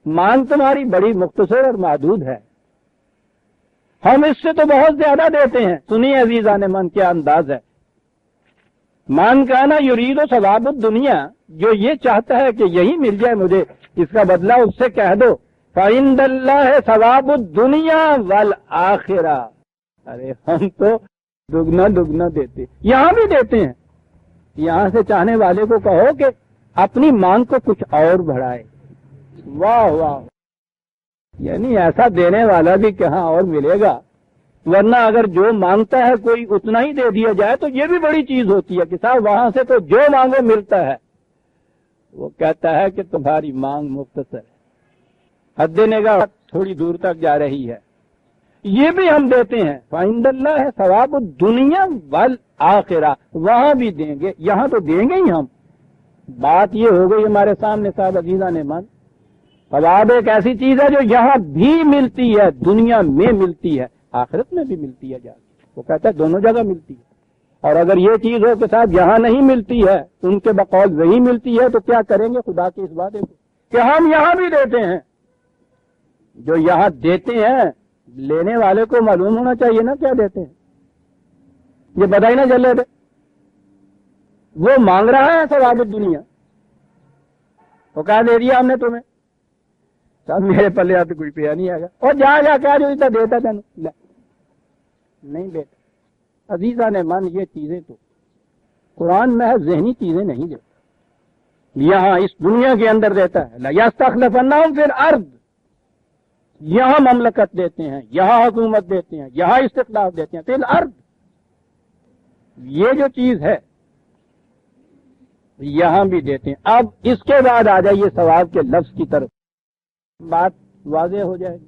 مانگ تمہاری بڑی مختصر اور محدود ہے. ہم اس سے تو بہت زیادہ دیتے ہیں. سنیے عزیزان من کیا انداز ہے. من کانا یرید ثواب الدنیا، جو یہ چاہتا ہے کہ یہی مل جائے مجھے، اس کا بدلہ اس سے کہہ دو فَعِندَ اللَّهِ ثواب الدنیا والآخرہ. ارے ہم تو دگنا دگنا دیتے، یہاں بھی دیتے ہیں. یہاں سے چاہنے والے کو کہو کہ اپنی مانگ کو کچھ اور بڑھائے. واہ واہ، یعنی ایسا دینے والا بھی کہاں اور ملے گا. ورنہ اگر جو مانگتا ہے کوئی اتنا ہی دے دیا جائے تو یہ بھی بڑی چیز ہوتی ہے کہ صاحب وہاں سے تو جو مانگو ملتا ہے. وہ کہتا ہے کہ تمہاری مانگ مختصر ہے، حد نگاہ تھوڑی دور تک جا رہی ہے. یہ بھی ہم دیتے ہیں. فَعِندَ اللَّهِ ثواب الدنیا والآخرہ، وہاں بھی دیں گے، یہاں تو دیں گے ہی ہم. بات یہ ہو گئی ہمارے سامنے صاحب عزیزان من. ثواب ایک ایسی چیز ہے جو یہاں بھی ملتی ہے، دنیا میں ملتی ہے، آخرت میں بھی ملتی ہے جا کے. وہ کہتا ہے دونوں جگہ ملتی ہے. اور اگر یہ چیز ہو کہ صاحب یہاں نہیں ملتی ہے، ان کے بقول وہی ملتی ہے، تو کیا کریں گے خدا کے اس وعدے کو کہ ہم یہاں بھی دیتے ہیں. جو یہاں دیتے ہیں لینے والے کو معلوم ہونا چاہیے نا کیا دیتے ہیں. یہ پتہ ہی نہ چلے تھے. وہ مانگ رہا ہے ثواب الدنیا، وہ کہا دے دیا ہم نے تمہیں، صاحب میرے پلے آپ کوئی پیا نہیں آئے گا. اور جا کہا جو اتنا دیتا تھا نہیں بیٹا. عزیزان من، یہ چیزیں تو قرآن محض ذہنی چیزیں نہیں دیتا، یہاں اس دنیا کے اندر دیتا ہے. لَيَسْتَخْلَفَنَّهُمْ فِي الْأَرْضِ، یہاں مملکت دیتے ہیں، یہاں حکومت دیتے ہیں، یہاں استخلاف دیتے ہیں. فی الارض، یہ جو چیز ہے یہاں بھی دیتے ہیں. اب اس کے بعد آ جائیے ثواب کے لفظ کی طرف، بات واضح ہو جائے گی.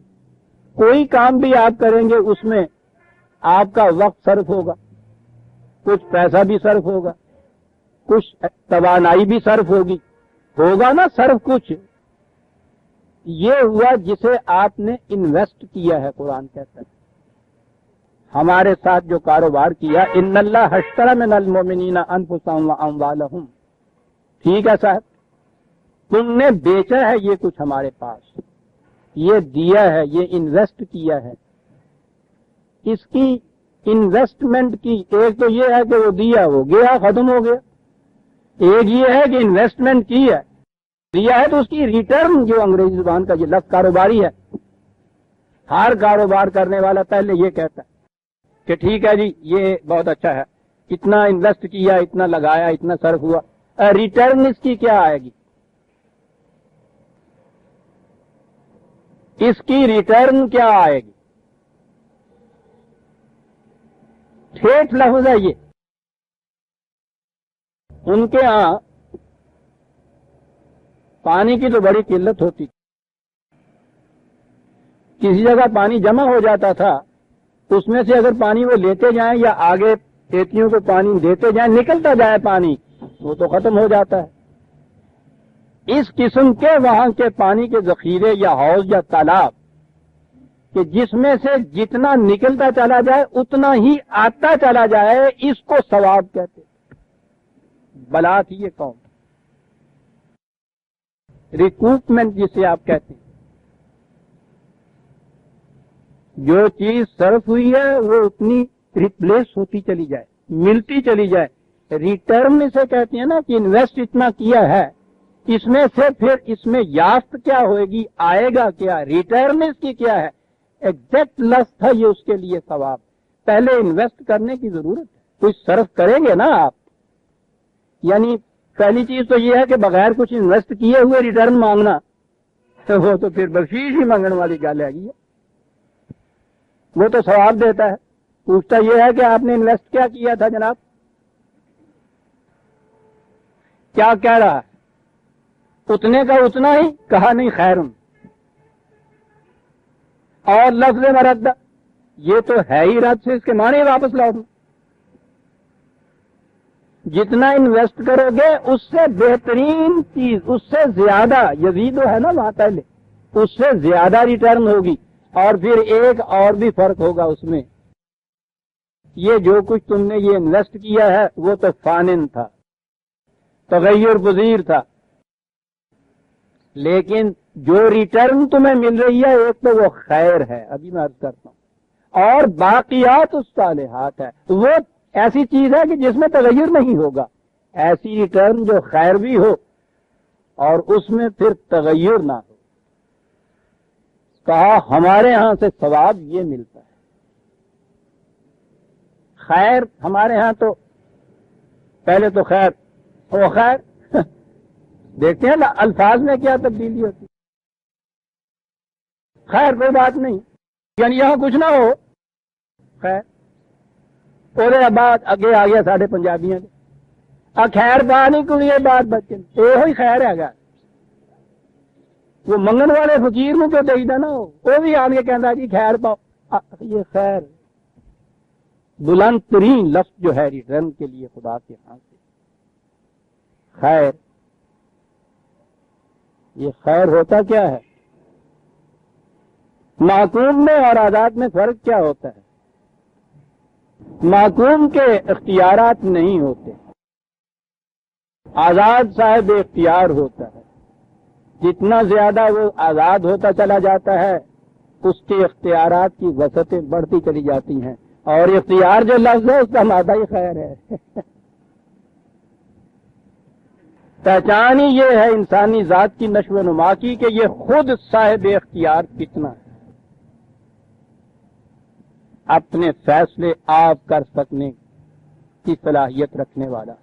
کوئی کام بھی آپ کریں گے اس میں آپ کا وقت صرف ہوگا، کچھ پیسہ بھی صرف ہوگا، کچھ توانائی بھی صرف ہوگا نا صرف کچھ. یہ ہوا جسے آپ نے انویسٹ کیا ہے. قرآن کہتا ہے ہمارے ساتھ جو کاروبار کیا، ان اللہ اشتری من المؤمنین انفسهم واموالهم. ٹھیک ہے صاحب، تم نے بیچا ہے یہ کچھ ہمارے پاس، یہ دیا ہے، یہ انویسٹ کیا ہے. اس کی انویسٹمنٹ کی ایک تو یہ ہے کہ وہ دیا، وہ گیا، ختم ہو گیا. ایک یہ ہے کہ انویسٹمنٹ کی ہے، دیا ہے تو اس کی ریٹرن، جو انگریزی زبان کا یہ لفظ کاروباری ہے، ہر کاروبار کرنے والا پہلے یہ کہتا ہے کہ ٹھیک ہے جی یہ بہت اچھا ہے، اتنا انویسٹ کیا، اتنا لگایا، اتنا صرف ہوا، ریٹرن اس کی کیا آئے گی؟ اس کی ریٹرن کیا آئے گی؟ ٹھیٹ لفظ ہے یہ. ان کے ہاں پانی کی تو بڑی قلت ہوتی، کسی جگہ پانی جمع ہو جاتا تھا، اس میں سے اگر پانی وہ لیتے جائیں یا آگے کھیتیوں کو پانی دیتے جائیں، نکلتا جائے پانی، وہ تو ختم ہو جاتا ہے. اس قسم کے وہاں کے پانی کے ذخیرے یا حوض یا تالاب کہ جس میں سے جتنا نکلتا چلا جائے اتنا ہی آتا چلا جائے، اس کو ثواب کہتے. بلا تھی یہ قوم. ریکوپمنٹ جسے آپ کہتے ہیں، جو چیز صرف ہوئی ہے وہ اتنی ریپلیس ہوتی چلی جائے، ملتی چلی جائے. ریٹرن اسے کہتے ہیں نا کہ انویسٹ اتنا کیا ہے، اس میں سے پھر اس میں یافت کیا ہوئے گی، آئے گا کیا، ریٹرن اس کی کیا ہے. ایگزیکٹ لفظ تھا یہ اس کے لیے ثواب. پہلے انویسٹ کرنے کی ضرورت ہے، کچھ صرف کریں گے نا آپ. یعنی پہلی چیز تو یہ ہے کہ بغیر کچھ انویسٹ کیے ہوئے ریٹرن مانگنا تو وہ تو پھر بخشش ہی مانگنے والی گل ہے گی. وہ تو ثواب دیتا ہے. پوچھتا یہ ہے کہ آپ نے انویسٹ کیا کیا تھا جناب، کیا کہہ رہا ہے، اتنے کا اتنا ہی کہا، نہیں خیرن. اور لفظ مرد یہ تو ہے ہی رد سے، اس کے معنی واپس لوٹنا. جتنا انویسٹ کرو گے اس سے بہترین چیز، اس سے زیادہ، یزید ہے نا وہاں پہلے، اس سے زیادہ ریٹرن ہوگی. اور پھر ایک اور بھی فرق ہوگا اس میں، یہ جو کچھ تم نے یہ انویسٹ کیا ہے وہ تو فانن تھا، تغیر پذیر تھا، لیکن جو ریٹرن تمہیں مل رہی ہے ایک تو وہ خیر ہے، ابھی میں عرض کرتا ہوں، اور باقیات الصالحات ہے، وہ ایسی چیز ہے کہ جس میں تغیر نہیں ہوگا. ایسی ریٹرن جو خیر بھی ہو اور اس میں پھر تغیر نہ ہو. کہا ہمارے ہاں سے ثواب یہ ملتا ہے. خیر ہمارے ہاں تو پہلے تو خیر، وہ خیر دیکھتے ہیں نا الفاظ میں کیا تبدیلی ہوتی. خیر کوئی بات نہیں، یعنی یہاں کچھ نہ ہو خیر. اور بعد اگے آ گیا ساڈے پنجابیاں خیر پا نہیں کوئی یہ بات بچے یہ خیر ہے گا. وہ منگن والے فقیر نو کیوں دے نا، وہ بھی آ کے کہتا جی خیر پاؤ. یہ خیر بلند ترین لفظ جو ہے ریٹرن کے لیے خدا کے ہاں سے خیر. یہ خیر ہوتا کیا ہے؟ معقوم میں اور آزاد میں فرق کیا ہوتا ہے؟ معقوم کے اختیارات نہیں ہوتے، آزاد صاحب اختیار ہوتا ہے. جتنا زیادہ وہ آزاد ہوتا چلا جاتا ہے اس کے اختیارات کی وسعتیں بڑھتی چلی جاتی ہیں، اور اختیار جو لفظ ہے اس کا مادہ ہی خیر ہے. پہچان ہی یہ ہے انسانی ذات کی نشو و نما کی کہ یہ خود صاحب اختیار کتنا ہے، اپنے فیصلے آپ کر سکنے کی صلاحیت رکھنے والا،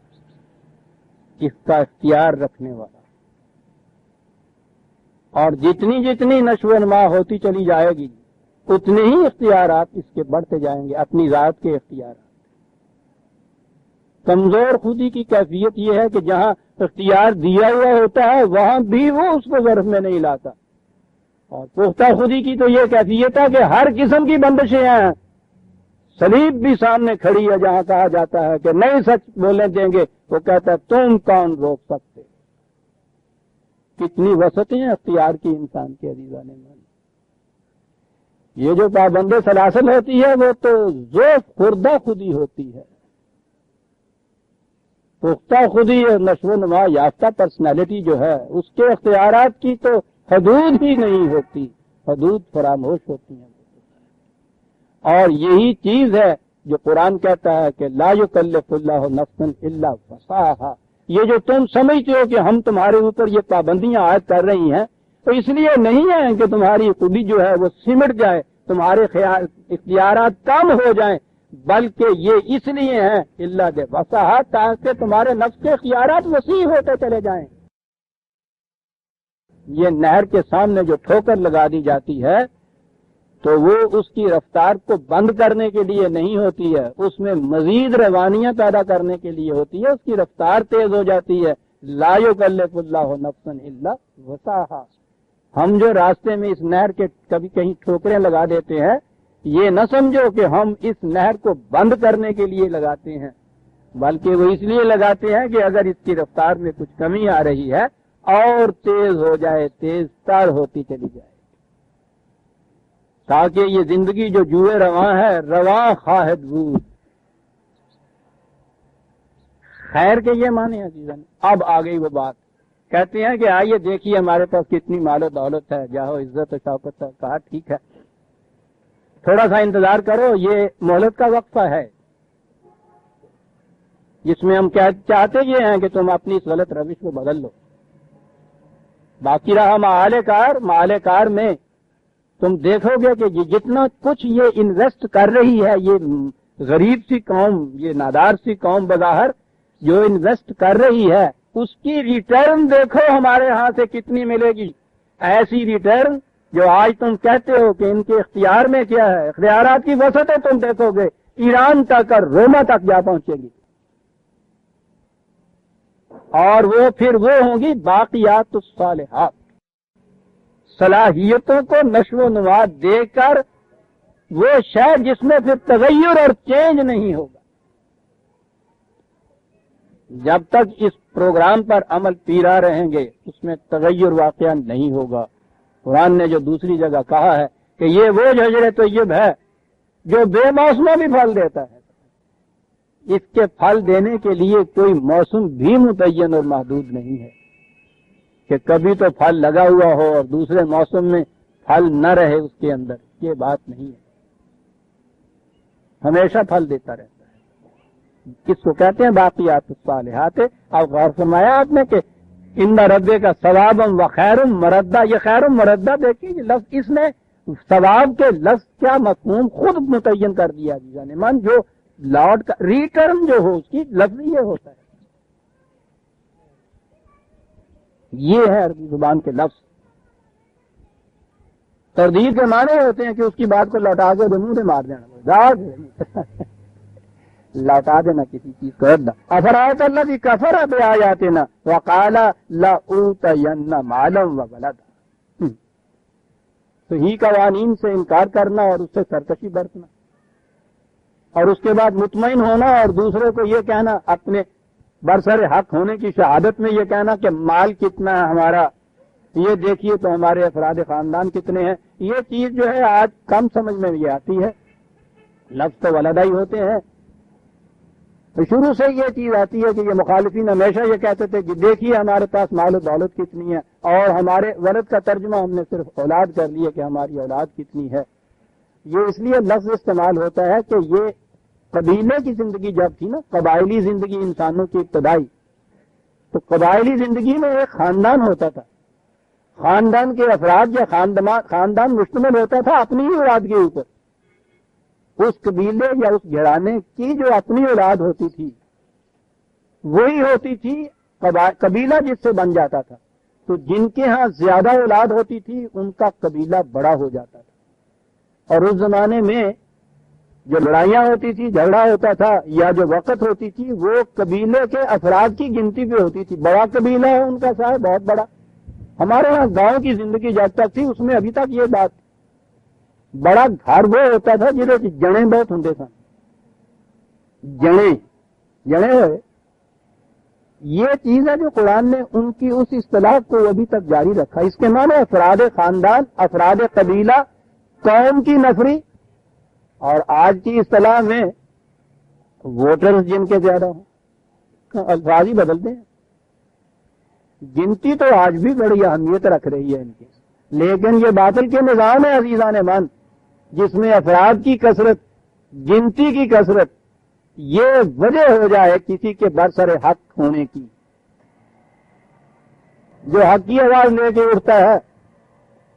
اس کا اختیار رکھنے والا. اور جتنی جتنی نشو و نما ہوتی چلی جائے گی اتنے ہی اختیارات اس کے بڑھتے جائیں گے، اپنی ذات کے اختیارات. کمزور خودی کی کیفیت یہ ہے کہ جہاں اختیار دیا ہوا ہوتا ہے وہاں بھی وہ اس کو ظرف میں نہیں لاتا. اور پختہ خودی کی تو یہ کیفیت ہے کہ ہر قسم کی بندشیں ہیں. صلیب بھی سامنے کھڑی ہے جہاں کہا جاتا ہے کہ نہیں سچ بولنے دیں گے، وہ کہتا ہے تم کون روک سکتے. کتنی وسعتیں ہیں اختیار کی انسان کے عزیزان من. یہ جو پابند سلاسل ہوتی ہے وہ تو ذوق خوردہ خودی ہوتی ہے. پختہ خودی اور نشو و نما یافتہ پرسنالٹی جو ہے اس کے اختیارات کی تو حدود ہی نہیں ہوتی، حدود فراموش ہوتی ہیں. اور یہی چیز ہے جو قرآن کہتا ہے کہ لا یکلف اللہ نفسا الا وسعها. یہ جو تم سمجھتے ہو کہ ہم تمہارے اوپر یہ پابندیاں عائد کر رہی ہیں تو اس لیے نہیں ہے کہ تمہاری خودی جو ہے وہ سمٹ جائے تمہارے اختیارات کم ہو جائیں، بلکہ یہ اس لیے ہیں اللہ کے وسعت، تاکہ تمہارے نفس کے اختیارات وسیع ہوتے چلے جائیں۔ یہ نہر کے سامنے جو ٹھوکر لگا دی جاتی ہے تو وہ اس کی رفتار کو بند کرنے کے لیے نہیں ہوتی ہے، اس میں مزید روانیاں پیدا کرنے کے لیے ہوتی ہے، اس کی رفتار تیز ہو جاتی ہے۔ لا یکلف اللہ نفسا الا وسعہا۔ ہم جو راستے میں اس نہر کے کبھی کہیں ٹھوکریں لگا دیتے ہیں، یہ نہ سمجھو کہ ہم اس نہر کو بند کرنے کے لیے لگاتے ہیں، بلکہ وہ اس لیے لگاتے ہیں کہ اگر اس کی رفتار میں کچھ کمی آ رہی ہے اور تیز ہو جائے، تیز تر ہوتی چلی جائے، تاکہ یہ زندگی جو جوئے رواں ہے، رواں خواہد بود۔ خیر کے یہ معنی عزیزان۔ اب آ گئی وہ بات، کہتے ہیں کہ آئیے دیکھیے ہمارے پاس کتنی مال و دولت ہے، جاہو عزت و شوکت ہے۔ کہا ٹھیک ہے، تھوڑا سا انتظار کرو، یہ مہلت کا وقفہ ہے، جس میں ہم چاہتے یہ ہیں کہ تم اپنی اس غلط روش کو بدل لو۔ باقی رہا معال کار میں تم دیکھو گے کہ جتنا کچھ یہ انویسٹ کر رہی ہے، یہ غریب سی قوم، یہ نادار سی قوم بظاہر جو انویسٹ کر رہی ہے، اس کی ریٹرن دیکھو ہمارے ہاں سے کتنی ملے گی۔ ایسی ریٹرن جو آج تم کہتے ہو کہ ان کے اختیار میں کیا ہے، اختیارات کی وسعتیں تم دیکھو گے، ایران تک اور روما تک جا پہنچے گی، اور وہ پھر وہ ہوں گی باقیات الصالحات، صلاحیتوں کو نشو و نما دے کر وہ شے جس میں پھر تغیر اور چینج نہیں ہوگا۔ جب تک اس پروگرام پر عمل پیرا رہیں گے اس میں تغیر واقعہ نہیں ہوگا۔ قرآن نے جو دوسری جگہ کہا ہے کہ یہ وہ شجر طیب ہے جو بے موسموں بھی پھل دیتا ہے، اس کے پھل دینے کے لیے کوئی موسم بھی متعین اور محدود نہیں ہے کہ کبھی تو پھل لگا ہوا ہو اور دوسرے موسم میں پھل نہ رہے اس کے اندر، یہ بات نہیں ہے، ہمیشہ پھل دیتا رہتا ہے۔ کس کو کہتے ہیں باقیات الصالحات۔ اب غور فرمایا آپ نے کہ ان ربے کا ثوابم و خیرم مردہ، یہ خیرم مردہ دیکھیے یہ لفظ، اس نے ثواب کے لفظ کیا مفہوم خود متعین کر دیا جی من، جو لارڈ کا ریٹرن جو ہو اس کی لفظ یہ ہوتا ہے، یہ ہے عربی زبان کے لفظ۔ تردید کے معنی ہوتے ہیں کہ اس کی بات کو لوٹا کے منہ سے مار دینا، لوٹا دینا کسی چیز کو۔ افرائیت الذی کفر بآیاتنا وقال لأوتین مالا وولدا، تو ہی قوانین سے انکار کرنا اور اس سے سرکشی برتنا، اور اس کے بعد مطمئن ہونا اور دوسرے کو یہ کہنا، اپنے برسر حق ہونے کی شہادت میں یہ کہنا کہ مال کتنا ہے ہمارا، یہ دیکھیے تو ہمارے افراد خاندان کتنے ہیں۔ یہ چیز جو ہے آج کم سمجھ میں یہ آتی ہے، لفظ تو ولدہ ہی ہوتے ہیں، تو شروع سے یہ چیز آتی ہے کہ یہ مخالفین ہمیشہ یہ کہتے تھے کہ دیکھیے ہمارے پاس مال و دولت کتنی ہے، اور ہمارے ولد کا ترجمہ ہم نے صرف اولاد کر لیا کہ ہماری اولاد کتنی ہے۔ یہ اس لیے لفظ استعمال ہوتا ہے کہ یہ قبیلے کی زندگی جب تھی نا، قبائلی زندگی انسانوں کی ابتدائی، تو قبائلی زندگی میں ایک خاندان ہوتا تھا، خاندان کے افراد یا خاندان مشتمل ہوتا تھا اپنی ہی اولاد کے اوپر، اس قبیلے یا اس گھرانے کی جو اپنی اولاد ہوتی تھی وہی ہوتی تھی قبیلہ جس سے بن جاتا تھا، تو جن کے ہاں زیادہ اولاد ہوتی تھی ان کا قبیلہ بڑا ہو جاتا تھا۔ اور اس زمانے میں جو لڑائیاں ہوتی تھی، جھگڑا ہوتا تھا یا جو وقت ہوتی تھی، وہ قبیلے کے افراد کی گنتی پہ ہوتی تھی۔ بڑا قبیلہ ہے ان کا صاحب، بہت بڑا۔ ہمارے یہاں گاؤں کی زندگی جب تک تھی اس میں ابھی تک یہ بات، بڑا گھر وہ ہوتا تھا جنہیں جڑیں بہت ہوں سن، جڑیں ہوئے، یہ چیز ہے جو قرآن نے ان کی اس اصطلاح کو ابھی تک جاری رکھا۔ اس کے معنی افراد خاندان، افراد قبیلہ، قوم کی نفری، اور آج کی اصطلاح میں ووٹرز جن کے زیادہ ہوں، الفاظ ہی بدلتے ہیں۔ گنتی تو آج بھی بڑی اہمیت رکھ رہی ہے ان کی، لیکن یہ باطل کے نظام ہے عزیزان من، جس میں افراد کی کثرت، گنتی کی کثرت، یہ وجہ ہو جائے کسی کے برسر حق ہونے کی۔ جو حق کی آواز لے کے اٹھتا ہے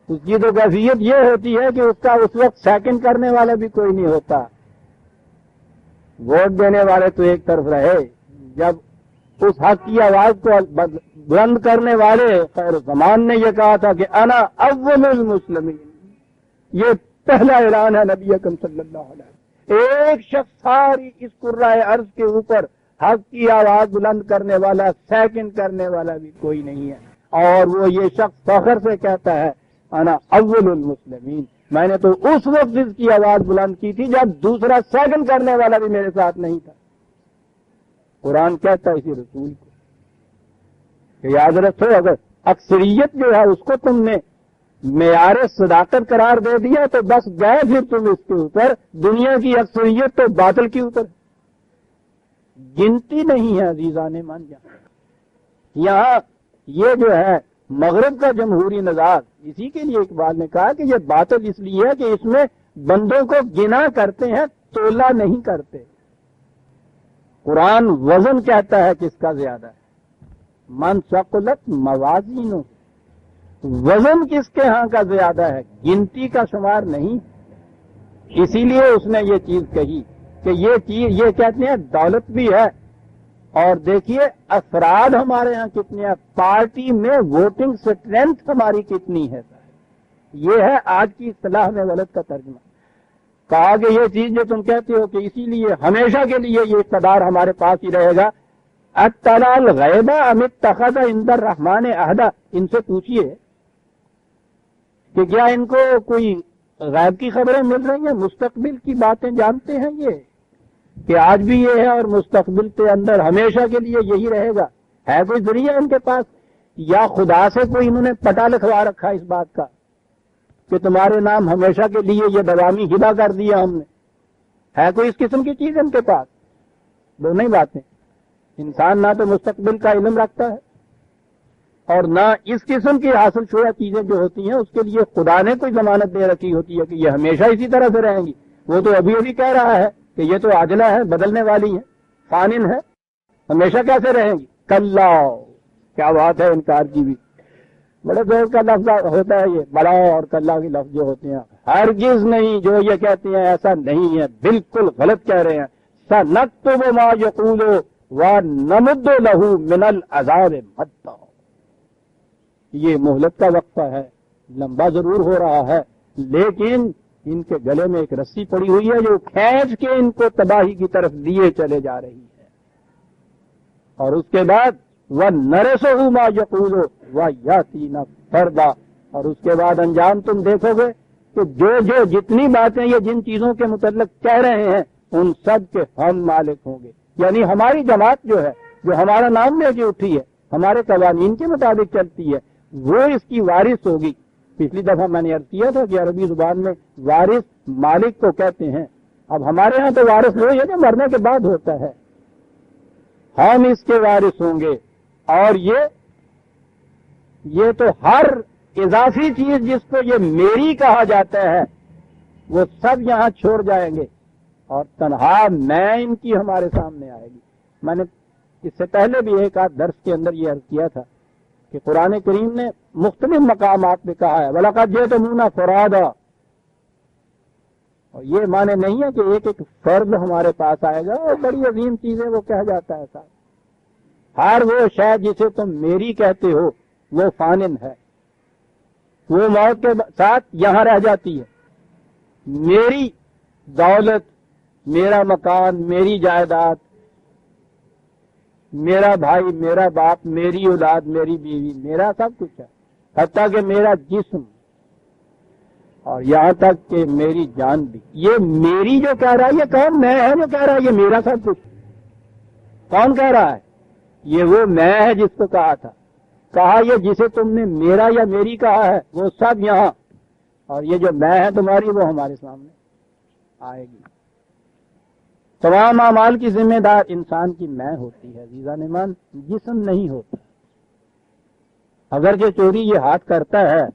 اس کی تو کیفیت یہ ہوتی ہے کہ اس کا اس وقت سیکنڈ کرنے والا بھی کوئی نہیں ہوتا. ووٹ دینے والے تو ایک طرف رہے، جب اس حق کی آواز کو بلند کرنے والے خیر زمان نے یہ کہا تھا کہ انا اول المسلمین، یہ پہلا اعلان ہے نبی اکرم صلی اللہ علیہ وسلم. ایک شخص ساری اس کرۂ ارض کے اوپر حق کی آواز بلند کرنے والا، سیکنڈ کرنے والا بھی کوئی نہیں ہے، اور وہ یہ شخص فخر سے کہتا ہے انا اول المسلمین، میں نے تو اس وقت اس کی آواز بلند کی تھی جب دوسرا سیکنڈ کرنے والا بھی میرے ساتھ نہیں تھا. قرآن کہتا ہے اسی رسول کو کہ یاد رکھو، اگر اکثریت جو ہے اس کو تم نے معیار صداقت قرار دے دیا تو بس گئے پھر تم اس کے اوپر. دنیا کی اکثریت تو باطل کے اوپر گنتی نہیں ہے عزیزان من. یہاں یہ جو ہے مغرب کا جمہوری نظام، اسی کے لیے اقبال نے کہا کہ یہ باطل اس لیے ہے کہ اس میں بندوں کو گنا کرتے ہیں، تولا نہیں کرتے. قرآن وزن کہتا ہے کس کا زیادہ ہے، من ثقلت موازینہ، وزن کس کے ہاں کا زیادہ ہے، گنتی کا شمار نہیں. اسی لیے اس نے یہ چیز کہی کہ یہ چیز، یہ کہتے ہیں دولت بھی ہے، اور دیکھیے افراد ہمارے ہاں کتنے ہیں، پارٹی میں ووٹنگ سٹرینتھ ہماری کتنی ہے. یہ ہے آج کی اصطلاح میں غلط کا ترجمہ. کہا کہ یہ چیز جو تم کہتے ہو کہ اسی لیے ہمیشہ کے لیے یہ اقتدار ہمارے پاس ہی رہے گا. اطلع الغیب ام اتخذ عند الرحمن عہدا، ان سے پوچھیے کہ کیا ان کو کوئی غیب کی خبریں مل رہی ہیں، مستقبل کی باتیں جانتے ہیں یہ کہ آج بھی یہ ہے اور مستقبل کے اندر ہمیشہ کے لیے یہی رہے گا؟ ہے کوئی ذریعہ ان کے پاس، یا خدا سے کوئی انہوں نے پٹا لکھوا رکھا اس بات کا کہ تمہارے نام ہمیشہ کے لیے یہ دوامی ہبا کر دیا ہم نے؟ ہے کوئی اس قسم کی چیز ان کے پاس؟ دونوں ہی باتیں. انسان نہ تو مستقبل کا علم رکھتا ہے اور نہ اس قسم کی حاصل شدہ چیزیں جو ہوتی ہیں اس کے لیے خدا نے کوئی ضمانت دے رکھی ہوتی ہے کہ یہ ہمیشہ اسی طرح سے رہیں گی. وہ تو ابھی ابھی کہہ رہا ہے کہ یہ تو عاجلہ ہے، بدلنے والی ہے، فانن ہے، ہمیشہ کیسے رہیں گی؟ کلا، کیا بات ہے انکار کی بھی. بڑے زور کا لفظ ہوتا ہے یہ، بڑا اور کلا کے لفظ جو ہوتے ہیں. ہرگز نہیں، جو یہ کہتے ہیں ایسا نہیں ہے، بالکل غلط کہہ رہے ہیں. سنکتب ما یقول ونمد له من العذاب مدا، یہ مہلت کا وقفہ ہے، لمبا ضرور ہو رہا ہے لیکن ان کے گلے میں ایک رسی پڑی ہوئی ہے جو کھینچ کے ان کو تباہی کی طرف لیے چلے جا رہی ہے. اور اس کے بعد وَنَرِثُهُ مَا يَقُولُ وَيَأْتِينَا فَرْدًا، اور اس کے بعد انجام تم دیکھو گے کہ جو جتنی باتیں یہ جن چیزوں کے متعلق کہہ رہے ہیں ان سب کے ہم مالک ہوں گے. یعنی ہماری جماعت جو ہے، جو ہمارا نام لے کے اٹھی ہے، ہمارے قوانین کے مطابق چلتی ہے، وہ اس کی وارث ہوگی. پچھلی دفعہ میں نے عرض کیا تھا کہ عربی زبان میں وارث مالک کو کہتے ہیں. اب ہمارے ہاں تو وارث وہی ہے جو مرنے کے بعد ہوتا ہے، ہم اس کے وارث ہوں گے. اور یہ تو ہر اضافی چیز جس کو یہ میری کہا جاتا ہے وہ سب یہاں چھوڑ جائیں گے اور تنہا میں ان کی ہمارے سامنے آئے گی. میں نے اس سے پہلے بھی ایک آدھ درس کے اندر یہ عرض کیا تھا کہ قرآن کریم نے مختلف مقامات پہ کہا ہے وَلَقَدْ جِئْتُمُونَا فُرَادًا، اور یہ معنی نہیں ہے کہ ایک ایک فرد ہمارے پاس آئے گا اور بڑی عظیم چیزیں وہ کہہ جاتا ہے. صاحب ہر وہ شے جسے تم میری کہتے ہو وہ فانن ہے، وہ موت کے ساتھ یہاں رہ جاتی ہے. میری دولت، میرا مکان، میری جائیداد، میرا بھائی، میرا باپ، میری اولاد، میری بیوی، میرا سب کچھ ہے، حتیٰ کہ میرا جسم، اور یہاں تک کہ میری جان بھی. یہ میری جو کہہ رہا ہے یہ کون میں ہے جو کہہ رہا ہے یہ میرا سب کچھ؟ کون کہہ رہا ہے؟ یہ وہ میں ہے جس کو کہا تھا. کہا یہ جسے تم نے میرا یا میری کہا ہے وہ سب یہاں، اور یہ جو میں ہے تمہاری وہ ہمارے سامنے آئے گی. تمام اعمال کی ذمہ دار انسان کی میں ہوتی ہے عزیزان من، جسم نہیں ہوتا. اگر جو چوری یہ ہاتھ کرتا ہے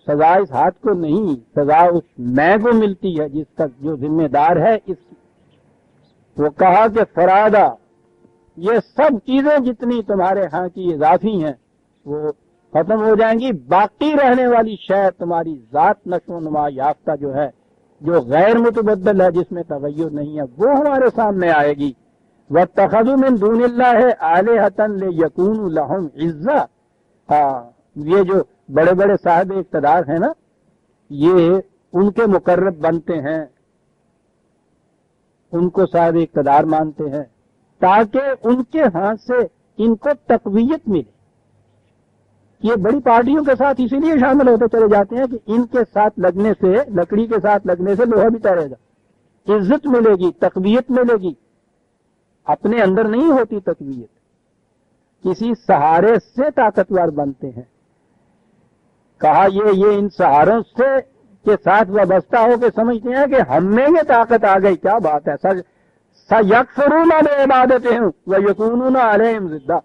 سزا اس ہاتھ کو نہیں، سزا اس میں کو ملتی ہے جس کا جو ذمہ دار ہے اس کی. وہ کہا کہ فرادا، یہ سب چیزیں جتنی تمہارے ہاں کی اضافی ہیں وہ ختم ہو جائیں گی. باقی رہنے والی شے تمہاری ذات نشو و نما یافتہ جو ہے، جو غیر متبدل ہے، جس میں تغیر نہیں ہے، وہ ہمارے سامنے آئے گی. وَاتَّخَذُوا مِن دُونِ اللَّهِ آلِهَةً لِيَكُونُوا لَهُمْ عِزًّا. یہ جو بڑے بڑے صاحب اقتدار ہیں نا، یہ ان کے مقرب بنتے ہیں، ان کو صاحب اقتدار مانتے ہیں تاکہ ان کے ہاتھ سے ان کو تقویت ملے. یہ بڑی پارٹیوں کے ساتھ اسی لیے شامل ہوتے چلے جاتے ہیں کہ ان کے ساتھ لگنے سے، لکڑی کے ساتھ لگنے سے لوہا بھی تیرے گا، عزت ملے گی، تقویت ملے گی. اپنے اندر نہیں ہوتی تقویت، کسی سہارے سے طاقتور بنتے ہیں. کہا یہ ان سہاروں سے کے ساتھ وابستہ ہو کے سمجھتے ہیں کہ ہم میں یہ طاقت آ گئی. کیا بات ہے! سَيَكْفُرُونَ بِعِبَادَتِهِمْ وَيَكُونُونَ عَلَيْهِمْ ضِدًّا.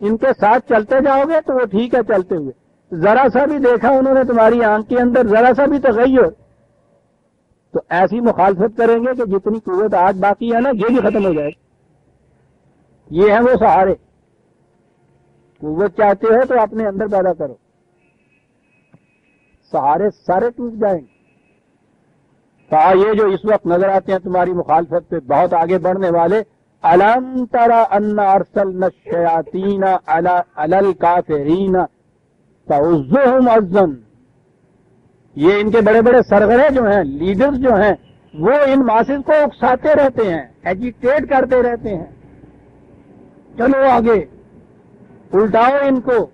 ان کے ساتھ چلتے جاؤ گے تو وہ ٹھیک ہے چلتے ہوئے، ذرا سا بھی دیکھا انہوں نے تمہاری آنکھ کے اندر ذرا سا بھی تغیر، تو ایسی مخالفت کریں گے کہ جتنی قوت آج باقی ہے نا یہ بھی ختم ہو جائے گی. یہ ہیں وہ سہارے. قوت چاہتے ہو تو اپنے اندر پیدا کرو، سہارے سارے ٹوٹ جائیں گے. کہا یہ جو اس وقت نظر آتے ہیں تمہاری مخالفت پہ بہت آگے بڑھنے والے، أَلَمْ تَرَ أَنَّ أَرْسَلْنَا الشَّيَاطِينَ عَلَى الْكَافِرِينَ تَعُزُّهُمْ عَزًّا. یہ ان کے بڑے بڑے سرغرے جو ہیں، لیڈرز جو ہیں، وہ ان ماسز کو اکساتے رہتے ہیں، ایجیٹیٹ کرتے رہتے ہیں. چلو آگے، الٹاؤ ان کو،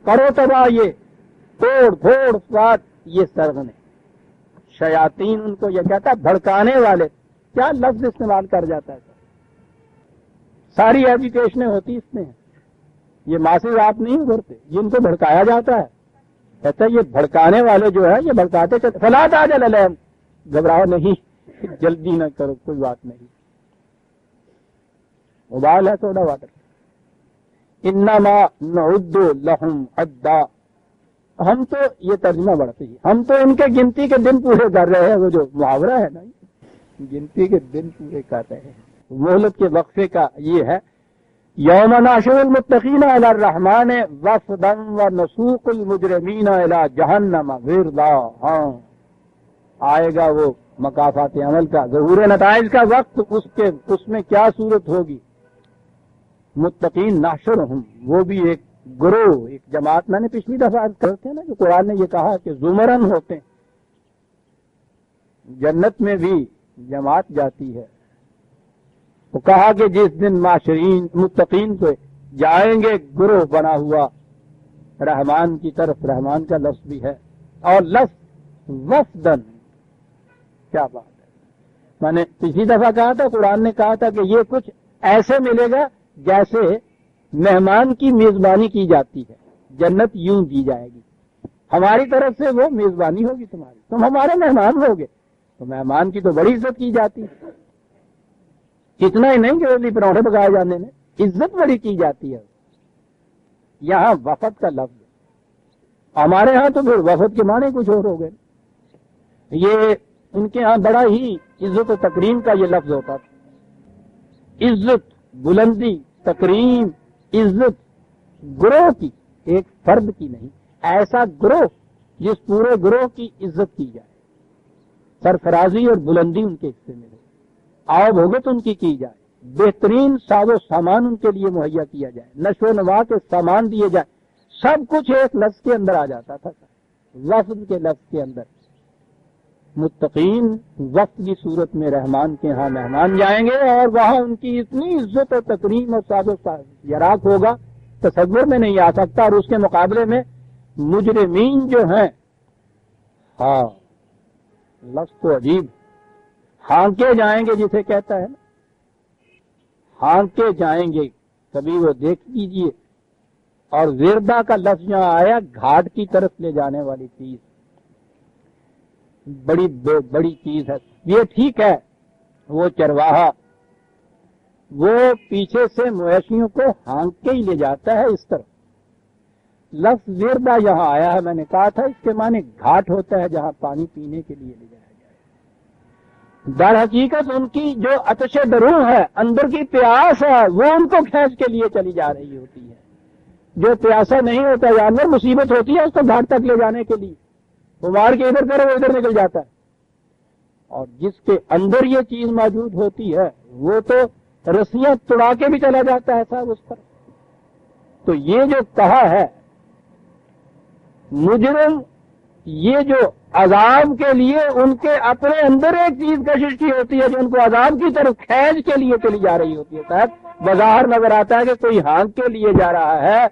کرو تباہ، یہ توڑ پھوڑ سوات. یہ سرغنے شیاطین ان کو یہ کہتا ہے بھڑکانے والے. کیا لفظ استعمال کر جاتا ہے، ساری ایجیٹیشنیں ہوتی اس میں. یہ ماسز آپ نہیں ابھرتے، جن کو بھڑکایا جاتا ہے. کہتا ہے یہ بھڑکانے والے جو ہے یہ بھڑکاتے چلتے. فَلَا تَعْجَلْ عَلَيْهِمْ. گھبراؤ نہیں، جلدی نہ کرو، کوئی بات نہیں. ابال ہے سوڈا واٹر. انما نعد لهم عدا. ہم تو یہ ترجمہ بڑھتے ہی، ہم تو ان کے گنتی کے دن پورے کر رہے ہیں. وہ جو محاورہ ہے نا، گنتی کے دن پورے کر رہے ہیں. مہلت کے وقفے کا یہ ہے. یوم نحشر المتقین علی الرحمن وفدا ونسوق المجرمین الی جہنم وردا. ہاں، آئے گا وہ مکافات عمل کا، ظہور نتائج کا وقت. اس میں کیا صورت ہوگی؟ متقین نحشرہم، وہ بھی ایک گروہ، ایک جماعت. میں نے پچھلی دفعہ عرض کرتے ہیں نا کہ قرآن نے یہ کہا کہ زمرن ہوتے ہیں. جنت میں بھی جماعت جاتی ہے. وہ کہا کہ جس دن معاشرین متقین کو جائیں گے گروہ بنا ہوا رحمان کی طرف. رحمان کا لفظ بھی ہے، اور لفظ وفدن. کیا بات ہے! میں نے پچھلی دفعہ کہا تھا، قرآن نے کہا تھا کہ یہ کچھ ایسے ملے گا جیسے مہمان کی میزبانی کی جاتی ہے. جنت یوں دی جائے گی، ہماری طرف سے وہ میزبانی ہوگی تمہاری، تم ہمارے مہمان ہوگے. تو مہمان کی تو بڑی عزت کی جاتی ہے. اتنا ہی نہیں کہ روٹی پراٹھے پکائے جانے میں عزت بڑی کی جاتی ہے. یہاں وفد کا لفظ، ہمارے ہاں تو پھر وفد کے معنی کچھ اور ہو گئے. یہ ان کے ہاں بڑا ہی عزت و تکریم کا یہ لفظ ہوتا تھا. عزت، بلندی، تکریم، عزت گروہ کی، ایک فرد کی نہیں. ایسا گروہ جس پورے گروہ کی عزت کی جائے، سرفرازی اور بلندی ان کے حصے میں ہو، آؤ بھگت ان کی جائے، بہترین ساز و سامان ان کے لیے مہیا کیا جائے، نشو و نما کے سامان دیے جائیں. سب کچھ ایک لفظ کے اندر آ جاتا تھا، وفد کے لفظ کے اندر. متقین وقت کی صورت میں رحمان کے ہاں مہمان جائیں گے، اور وہاں ان کی اتنی عزت اور تکریم اور ساز و یراق ہوگا تصور میں نہیں آ سکتا. اور اس کے مقابلے میں مجرمین جو ہیں، ہاں لفظ تو عجیب، ہانکے جائیں گے جسے کہتا ہے نا، ہانکے جائیں گے. کبھی وہ دیکھ لیجیے. اور وردہ کا لفظ یہاں آیا گھاٹ کی طرف لے جانے والی چیز، بڑی چیز ہے. یہ ٹھیک ہے، وہ چرواہا وہ پیچھے سے مویشیوں کو ہانک کے ہی لے جاتا ہے اس طرف. لفظ وردہ یہاں آیا ہے، میں نے کہا تھا اس کے معنی گھاٹ ہوتا ہے جہاں پانی پینے کے لیے لے جایا جائے. در حقیقت ان کی جو عطش درون ہے، اندر کی پیاس ہے، وہ ان کو کھینچ کے لیے چلی جا رہی ہوتی ہے. جو پیاسا نہیں ہوتا جانور مصیبت ہوتی ہے اس کو گھاٹ تک لے جانے کے لیے، وہ مار کے ادھر کرے وہ ادھر نکل جاتا ہے، اور جس کے اندر یہ چیز موجود ہوتی ہے وہ تو رسیاں توڑا کے بھی چلا جاتا ہے صاحب اس پر۔ تو یہ جو کہا ہے مجرم، یہ جو عذاب کے لیے ان کے اپنے اندر ایک چیز کشش کی ہوتی ہے جو ان کو عذاب کی طرف کھینچ کے لیے چلی جا رہی ہوتی ہے، صاحب بظاہر نظر آتا ہے کہ کوئی ہانک کے لیے جا رہا ہے،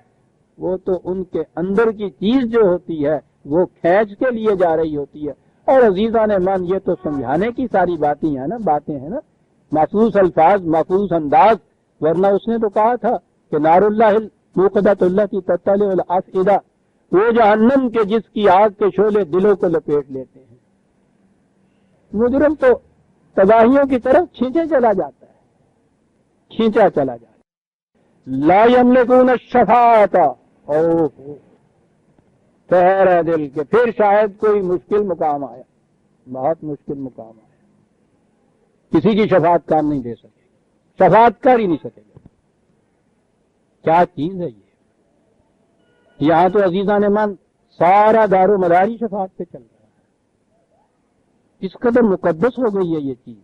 وہ تو ان کے اندر کی چیز جو ہوتی ہے وہ کھینچ کے لیے جا رہی ہوتی ہے۔ اور عزیزان من، یہ تو سمجھانے کی ساری باتیں ہیں نا، محفوظ الفاظ، محفوظ انداز، ورنہ اس نے تو کہا تھا کہ نار اللہ موقدۃ اللہ کی تطلع الافئدہ، وہ جہنم کے جس کی آگ کے شعلے دلوں کو لپیٹ لیتے ہیں۔ مجرم تو تباہیوں کی طرف کھینچے چلا جاتا ہے، کھینچا چلا جاتا ہے۔ لا یملکون الشفاعۃ، خیر ہے دل کے، پھر شاید کوئی مشکل مقام آیا، بہت مشکل مقام آیا، کسی کی شفاعت کام نہیں دے سکے گا، شفاعت کر ہی نہیں سکے گا۔ کیا چیز ہے یہ؟ یہاں تو عزیزان من سارا دار و مدار ہی شفاعت پہ چل رہا ہے، اس قدر مقدس ہو گئی ہے یہ چیز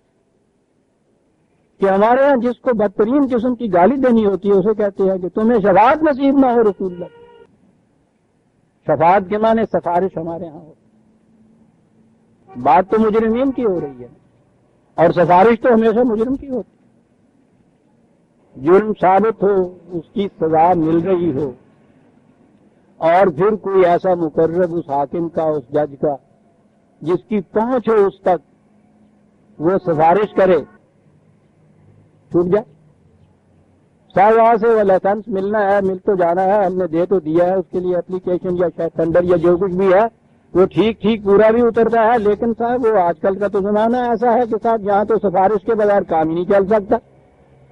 کہ ہمارے ہاں جس کو بدترین قسم کی گالی دینی ہوتی ہے اسے کہتے ہیں کہ تمہیں شفاعت نصیب نہ ہو رسول اللہ۔ شفاعت کے معنی سفارش ہمارے ہاں ہو، بات تو مجرمین کی ہو رہی ہے اور سفارش تو ہمیشہ مجرم کی ہوتی ہے۔ جرم ثابت ہو، اس کی سزا مل رہی ہو، اور پھر کوئی ایسا مقرب اس حاکم کا، اس جج کا جس کی پہنچ ہو اس تک، وہ سفارش کرے، چھوٹ جائے۔ صاحب وہاں سے وہ لائسنس ملنا ہے، مل تو جانا ہے، ہم نے دے تو دیا ہے، اس کے لیے اپلیکیشن یا شاید ٹینڈر یا جو کچھ بھی ہے وہ ٹھیک پورا بھی اترتا ہے، لیکن صاحب وہ آج کل کا تو زمانہ ایسا ہے کہ صاحب یہاں تو سفارش کے بغیر کام ہی نہیں چل سکتا۔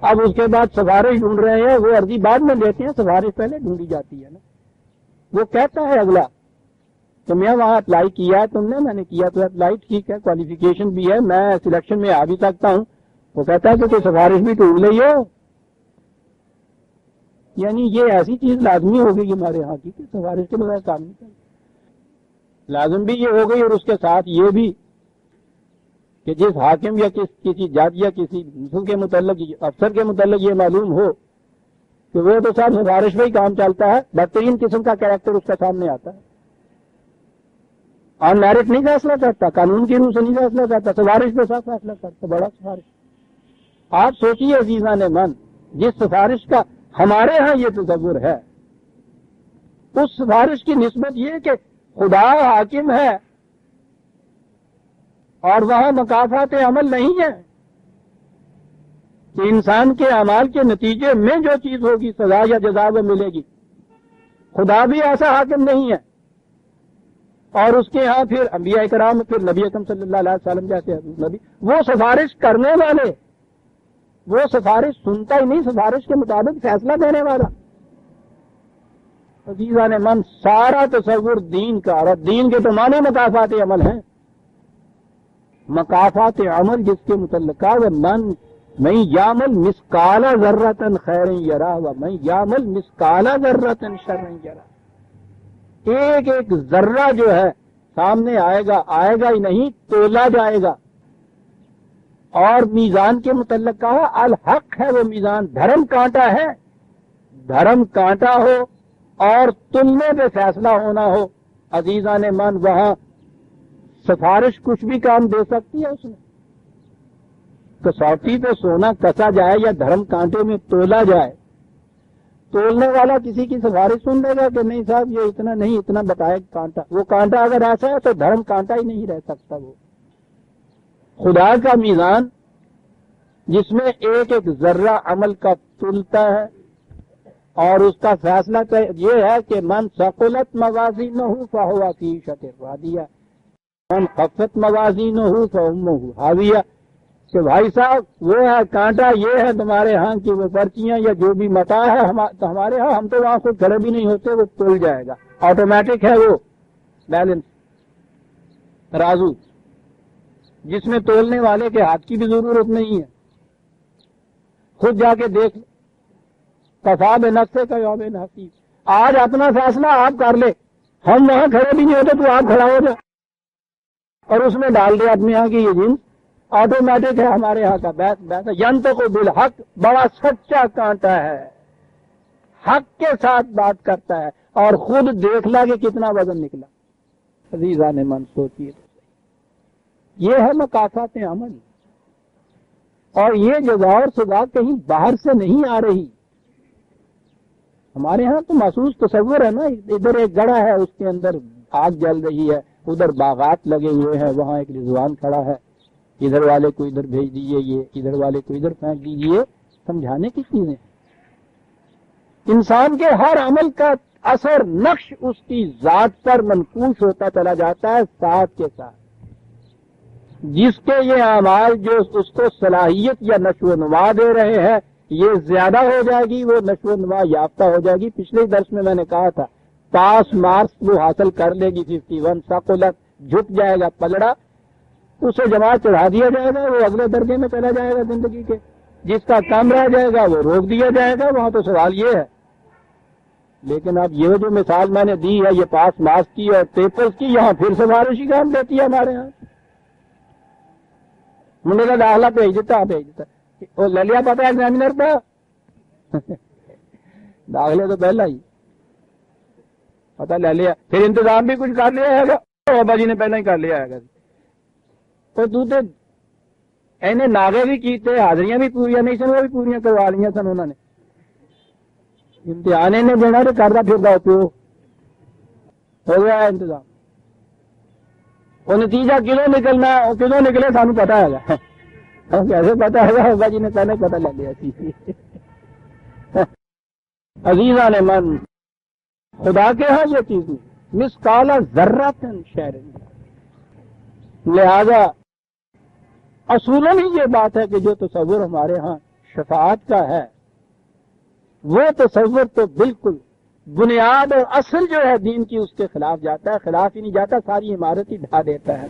اب اس کے بعد سفارش ڈھونڈ رہے ہیں، وہ عرضی بعد میں دیتے ہیں، سفارش پہلے ڈھونڈی جاتی ہے نا۔ وہ کہتا ہے اگلا کہ میں وہاں اپلائی کیا ہے تم نے، میں نے کیا تو اپلائی ٹھیک ہے، کوالیفیکیشن بھی ہے، میں سلیکشن میں آ بھی سکتا ہوں۔ وہ کہتا ہے کہ کوئی سفارش بھی ڈھونڈ لئی ہو، یعنی یہ ایسی چیز لازمی ہو گئی ہمارے ہاں کی کہ سفارش کے بغیر کام نہیں چلتا۔ لازم بھی یہ ہو گئی، اور اس کے ساتھ یہ بھی کہ جس حاکم یا کسی جج یا کسی کے متعلق، افسر کے متعلق یہ معلوم ہو کہ وہ تو صاحب سفارش میں ہی کام چلتا ہے، بدترین قسم کا کریکٹر اس کے سامنے آتا ہے، آن میرٹ نہیں فیصلہ کرتا، قانون کی روح سے نہیں فیصلہ کرتا، سفارش پہ ساتھ فیصلہ کرتا، بڑا سفارش۔ آپ سوچیے عزیزان من، جس سفارش کا ہمارے ہاں یہ تصور ہے، اس سفارش کی نسبت یہ کہ خدا حاکم ہے اور وہاں مکافات عمل نہیں ہے کہ انسان کے اعمال کے نتیجے میں جو چیز ہوگی سزا یا جزا وہ ملے گی۔ خدا بھی ایسا حاکم نہیں ہے، اور اس کے ہاں پھر انبیاء کرام، پھر نبی اکرم صلی اللہ علیہ وسلم جیسے نبی، وہ سفارش کرنے والے، وہ سفارش سنتا ہی نہیں، سفارش کے مطابق فیصلہ دینے والا۔ عزیزان من، سارا تصور دین کا، اور دین کے تو معنی مکافات عمل ہیں، مکافات عمل جس کے متعلقہ وہ من یعمل مثقال ذرۃ خیر یرا ومن یعمل مثقال ذرۃ شر یرا۔ ایک ایک ذرہ جو ہے سامنے آئے گا ہی نہیں، تولا جائے گا۔ اور میزان کے متعلق کہا الحق ہے، وہ میزان دھرم کانٹا ہے، دھرم کانٹا ہو اور تلنے پہ فیصلہ ہونا ہو، عزیزان من وہاں سفارش کچھ بھی کام دے سکتی ہے۔ اس میں کسوٹی پہ سونا کسا جائے یا دھرم کانٹے میں تولا جائے، تولنے والا کسی کی سفارش سن لے گا کہ نہیں صاحب یہ اتنا نہیں، اتنا بتائے کانٹا، وہ کانٹا اگر ایسا ہے تو دھرم کانٹا ہی نہیں رہ سکتا۔ وہ خدا کا میزان جس میں ایک ایک ذرہ عمل کا تلتا ہے، اور اس کا فیصلہ یہ ہے کہ من ثقلت موازینہ فہو فی عیشۃ راضیہ، من خفت موازینہ فامہ ہاویہ، کہ بھائی صاحب وہ ہے کانٹا، یہ ہے تمہارے ہاں کی وہ پرچیاں یا جو بھی متا ہے ہمارے ہاں، ہم تو وہاں سے کھڑے بھی نہیں ہوتے، وہ تل جائے گا، آٹومیٹک ہے وہ بیلنس رازو، جس میں تولنے والے کے ہاتھ کی بھی ضرورت نہیں ہے۔ خود جا کے دیکھ کفا بنفسک کا یوم حسیب، آج اپنا فیصلہ آپ کر لے، ہم وہاں کھڑے بھی نہیں ہوتے تو آپ کھڑا ہو جا اور اس میں ڈال دے اپنے یہاں کی یہ جنس، آٹومیٹک ہے ہمارے یہاں کا بیس ینطق بالحق، بڑا سچا کانٹا ہے، حق کے ساتھ بات کرتا ہے، اور خود دیکھ لا کہ کتنا وزن نکلا۔ عزیزان من سوچیے، یہ ہے مقاصد عمل، اور یہ جزا اور سزا کہیں باہر سے نہیں آ رہی۔ ہمارے ہاں تو محسوس تصور ہے نا، ادھر ایک گڑھا ہے، اس کے اندر آگ جل رہی ہے، ادھر باغات لگے ہوئے ہیں، وہاں ایک رضوان کھڑا ہے، ادھر والے کو ادھر بھیج دیجیے، یہ ادھر والے کو ادھر پھینک دیجیے، سمجھانے کی چیزیں۔ انسان کے ہر عمل کا اثر نقش اس کی ذات پر منقوش ہوتا چلا جاتا ہے ساتھ کے ساتھ۔ جس کے یہ اعمال جو اس کو صلاحیت یا نشو و نما دے رہے ہیں، یہ زیادہ ہو جائے گی، وہ نشو و نما یافتہ ہو جائے گی۔ پچھلے درس میں نے کہا تھا، پاس مارکس وہ حاصل کر لے گی 51، ثقلت، جھک جائے گا پلڑا، اسے جماعت چڑھا دیا جائے گا، وہ اگلے درجے میں چلا جائے گا زندگی کے۔ جس کا کم رہ جائے گا وہ روک دیا جائے گا، وہاں تو سوال یہ ہے۔ لیکن اب یہ جو مثال میں نے دی ہے، یہ پاس مارکس کی اور پیپرز کی، یہاں پھر سفارشی کام دیتی ہے ہمارے یہاں۔ منڈے کا داخلہ بھیج دیتا وہ لے لیا، پتا ایگزامینر تھا داخلے تو پہلا ہی پتا لے لیا، پھر انتظام بھی کچھ کر لیا ہے گا، بابا جی نے پہلے ہی کر لیا ہے گا۔ تو اینے ناغے بھی کیتے، حاضریاں بھی پوریاں نہیں سن، وہ بھی پوریاں کروا لیا سن انہوں نے۔ امتحان نے دینا تو کرتا پھر پیو ہو گیا ہے انتظام۔ وہ نتیجہ کدوں نکلنا، کدوں نکلے سانو پتا ہے گا، کیسے پتا ہے گا؟ بابا جی نے پہلے پتا لے لیا۔ عزیزان من، خدا کے ہاں یہ چیز نہیں، مثقال ذرۃ شعر، لہذا اصولاً ہی یہ بات ہے کہ جو تصور ہمارے ہاں شفاعت کا ہے، وہ تصور تو بالکل بنیاد اور اصل جو ہے دین کی، اس کے خلاف جاتا ہے، خلاف ہی نہیں جاتا، ساری عمارت ہی ڈھا دیتا ہے۔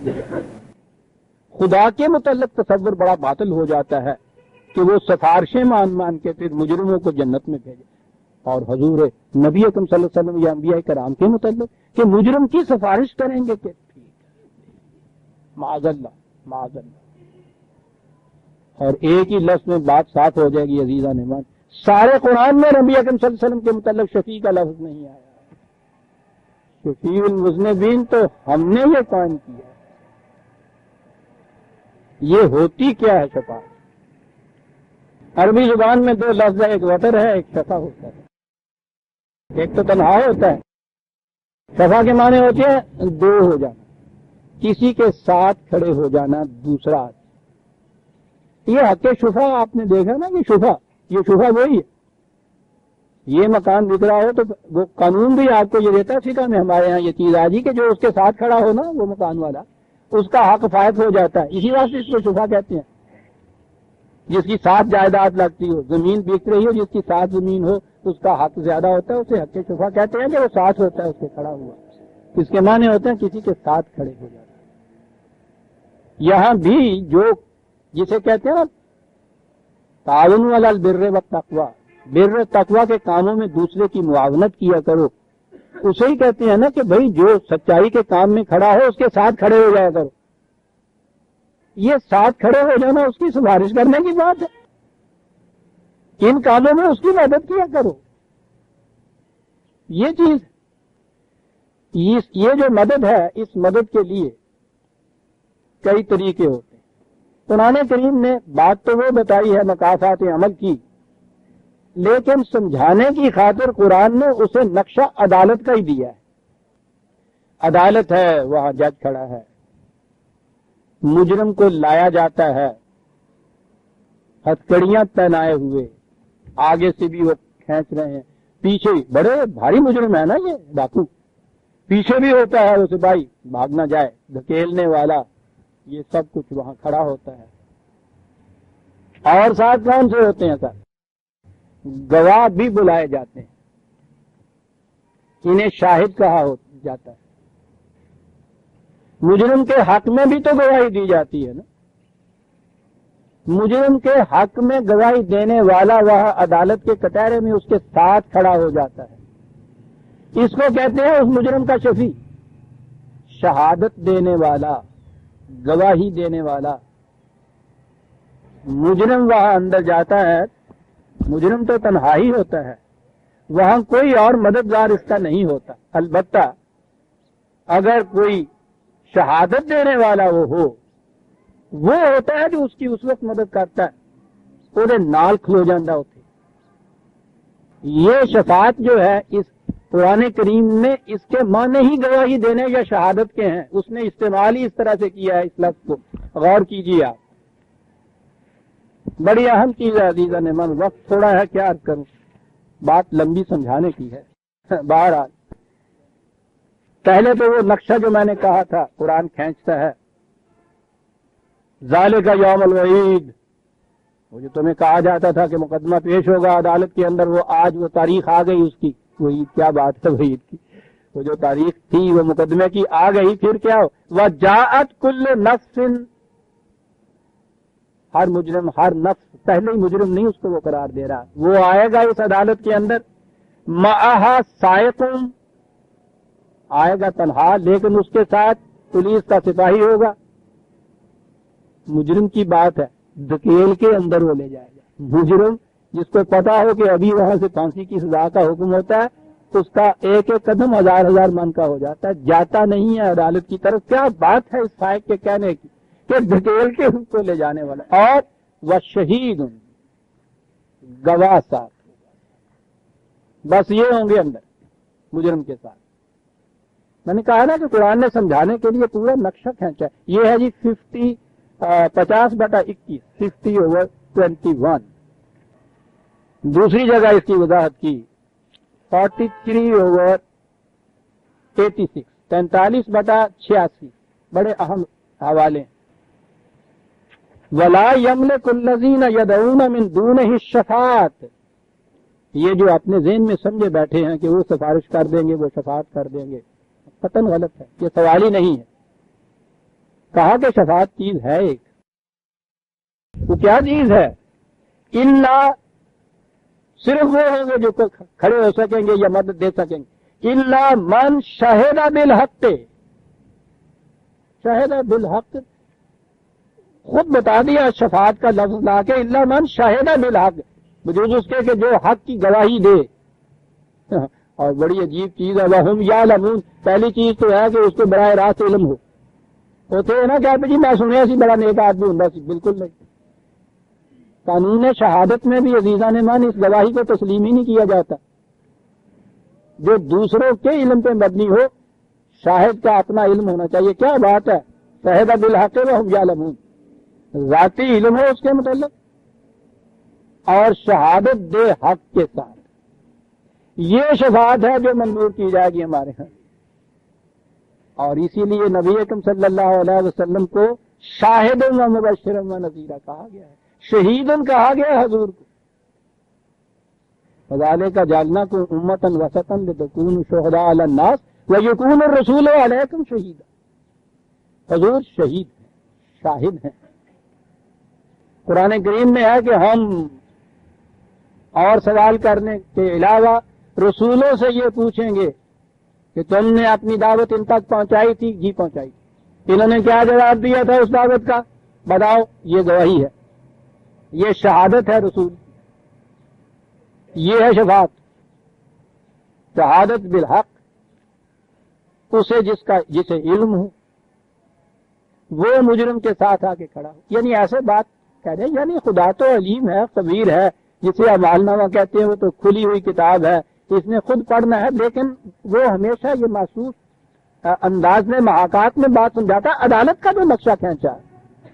خدا کے متعلق تصور بڑا باطل ہو جاتا ہے کہ وہ سفارشیں مان کے پھر مجرموں کو جنت میں بھیجے، اور حضور نبی اکرم صلی اللہ علیہ وسلم یا انبیاء کرام کے متعلق کہ مجرم کی سفارش کریں گے کہ معاذ اللہ معاذ اللہ۔ اور ایک ہی لفظ میں بات صاف ہو جائے گی عزیزان ایمان، سارے قرآن میں نبی اکرم صلی اللہ علیہ وسلم کے متعلق شفیع کا لفظ نہیں آیا۔ شفیع المذنبین تو ہم نے یہ قائم کیا ہے۔ یہ ہوتی کیا ہے شفاعت؟ عربی زبان میں دو لفظ ہے، ایک وتر ہے، ایک شفا ہوتا ہے۔ ایک تو تنہا ہوتا ہے، شفا کے معنی ہوتے ہیں دو ہو جانا، کسی کے ساتھ کھڑے ہو جانا دوسرا آدمی۔ یہ حق شفا آپ نے دیکھا نا، یہ شفا وہی ہے۔ یہ مکان بک رہا ہو تو وہ قانون بھی آپ کو یہ دیتا ہے، فقہ میں ہمارے ہاں یہ چیز آ جی کہ جو اس کے ساتھ کھڑا ہو نا وہ مکان والا، اس کا حق فائت ہو جاتا ہے۔ اسی واسطے اس کو شفا کہتے ہیں۔ جس کی ساتھ جائیداد لگتی ہو، زمین بک رہی ہو، جس کی ساتھ زمین ہو، اس کا حق زیادہ ہوتا ہے، اسے حق شفا کہتے ہیں کہ وہ ساتھ ہوتا ہے اس کے کھڑا ہوا۔ اس کے معنی ہوتے ہیں کسی کے ساتھ کھڑے ہو جاتا ہے۔ یہاں بھی جو جسے کہتے ہیں نا تعاون علی البر والتقوی، بر و تقوی کے کاموں میں دوسرے کی معاونت کیا کرو، اسے ہی کہتے ہیں نا کہ بھئی جو سچائی کے کام میں کھڑا ہو اس کے ساتھ کھڑے ہو جایا کرو۔ یہ ساتھ کھڑے ہو جانا اس کی سفارش کرنے کی بات ہے، ان کاموں میں اس کی مدد کیا کرو۔ یہ چیز، یہ جو مدد ہے، اس مدد کے لیے کئی طریقے ہوتے ہیں۔ قرآن کریم نے بات تو وہ بتائی ہے مقاصد عمل کی، لیکن سمجھانے کی خاطر قرآن نے اسے نقشہ عدالت کا ہی دیا ہے۔ عدالت ہے، وہاں جج کھڑا ہے، مجرم کو لایا جاتا ہے، ہتھکڑیاں پہنائے ہوئے، آگے سے بھی وہ کھینچ رہے ہیں، پیچھے بڑے بھاری مجرم ہے نا یہ ڈاکو، پیچھے بھی ہوتا ہے وہ سپاہی بھاگ نہ جائے، دھکیلنے والا، یہ سب کچھ وہاں کھڑا ہوتا ہے۔ اور ساتھ کون سے ہوتے ہیں سر؟ گواہ بھی بلائے جاتے ہیں، انہیں شاہد کہا جاتا ہے۔ مجرم کے حق میں بھی تو گواہی دی جاتی ہے نا، مجرم کے حق میں گواہی دینے والا وہاں عدالت کے کٹہرے میں اس کے ساتھ کھڑا ہو جاتا ہے۔ اس کو کہتے ہیں اس مجرم کا شفیع، شہادت دینے والا، گواہی دینے والا۔ مجرم وہاں اندر جاتا ہے، مجرم تو تنہا ہی ہوتا ہے، وہاں کوئی اور مددگار اس کا نہیں ہوتا۔ البتہ اگر کوئی شہادت دینے والا وہ ہوتا ہے جو اس کی اس وقت مدد کرتا ہے، وہ نال کھلو جاندہ ہوتے۔ یہ شفاعت جو ہے اس قرآن کریم نے اس کے معنی ہی گواہی دینے یا شہادت کے ہیں، اس نے استعمال ہی اس طرح سے کیا ہے اس لفظ کو، غور کیجیے آپ۔ بڑی اہم چیز ہے عزیزان من، وقت تھوڑا ہے، کیا عرض کروں، بات لمبی سمجھانے کی ہے۔ بہرحال پہلے تو وہ نقشہ جو میں نے کہا تھا قرآن کھینچتا ہے، ذالک یوم الوعید، وہ جو تمہیں کہا جاتا تھا کہ مقدمہ پیش ہوگا عدالت کے اندر، وہ آج وہ تاریخ آ گئی اس کی، وہی کیا بات ہے وعید کی، وہ جو تاریخ تھی وہ مقدمے کی آ گئی، پھر کیا ہو، وجاءت کل نفس، ہر مجرم، ہر نفس، پہلے ہی مجرم نہیں اس کو وہ قرار دے رہا، وہ آئے گا اس عدالت کے اندر، معہا سائقٌ، آئے گا تنہا لیکن اس کے ساتھ پولیس کا سپاہی ہوگا۔ مجرم کی بات ہے، دھکیل کے اندر وہ لے جائے گا۔ مجرم جس کو پتا ہو کہ ابھی وہاں سے پھانسی کی سزا کا حکم ہوتا ہے، اس کا ایک ایک قدم ہزار ہزار من کا ہو جاتا ہے، جاتا نہیں ہے عدالت کی طرف۔ کیا بات ہے اس سائق کے کہنے کی کہ دھکیل کے اس کو لے جانے والا، اور وہ شہید گواہ ساتھ، بس یہ ہوں گے اندر مجرم کے ساتھ۔ میں نے کہا نا کہ قرآن نے سمجھانے کے لیے پورا نقشہ کھینچا ہے۔ یہ ہے جی 50/21، 50/21۔ دوسری جگہ اس کی وضاحت کی 43/86، 43/86، بڑے اہم حوالے۔ وَلَا يَمْلِكُ الَّذِينَ يَدْعُونَ مِن دُونِهِ الشَّفَاعَةَ، یہ جو اپنے ذہن میں سمجھے بیٹھے ہیں کہ وہ سفارش کر دیں گے، وہ شفاعت کر دیں گے، قطعاً غلط ہے، یہ سوال ہی نہیں ہے۔ کہا کہ شفاعت چیز ہے ایک، وہ کیا چیز ہے؟ الا، صرف وہ ہوں گے جو کھڑے ہو سکیں گے یا مدد دے سکیں گے، الا من شہد بالحق، شہد بالحق، خود بتا دیا شفاعت کا لفظ لا کے، الا من شہد بالحق، بجوز اس کے کہ جو حق کی گواہی دے۔ اور بڑی عجیب چیز ہے، وَهُمْ يَعْلَمُونَ، پہلی چیز تو ہے کہ اس کو براہ راست علم ہو، ہوتے ہیں نا کہ جی میں سنیا سی بڑا نیک آدمی ہوں، سی بالکل نہیں۔ قانون شہادت میں بھی عزیزان مان اس گواہی کو تسلیم ہی نہیں کیا جاتا، جو دوسروں کے علم پہ مبنی ہو، شاہد کا اپنا علم ہونا چاہیے۔ کیا بات ہے، شہد بالحق وہم یعلمون، ذاتی علم ہو اس کے متعلق، اور شہادت دے حق کے ساتھ، یہ شفاعت ہے جو منظور کی جائے گی ہمارے ہاں۔ اور اسی لیے نبی اکرم صلی اللہ علیہ وسلم کو شاہد و مبشر و نذیرہ کہا گیا ہے، شہیدن کہا گیا حضور کو۔ فذالک جعلناکم امۃ وسطا لتکونوا شہداء علی الناس ویکون الرسول علیکم شہیدا، حضور شہید ہیں، شاہد ہیں۔ قرآن کریم میں ہے کہ ہم اور سوال کرنے کے علاوہ رسولوں سے یہ پوچھیں گے کہ تم نے اپنی دعوت ان تک پہنچائی تھی؟ جی پہنچائی تھی۔ انہوں نے کیا جواب دیا تھا اس دعوت کا؟ بتاؤ، یہ گواہی ہے، یہ شہادت ہے رسول، یہ ہے شفاعت، شہادت بالحق، اسے جسے علم ہو وہ مجرم کے ساتھ آ کے کھڑا ہو۔ یعنی ایسے بات کہہ رہے ہیں، یعنی خدا تو علیم ہے، خبیر ہے، جسے اعمال نامہ کہتے ہیں، وہ تو کھلی ہوئی کتاب ہے، اس نے خود پڑھنا ہے، لیکن وہ ہمیشہ یہ محسوس انداز میں محاکات میں بات سمجھاتا ہے۔ عدالت کا جو نقشہ کھینچا ہے،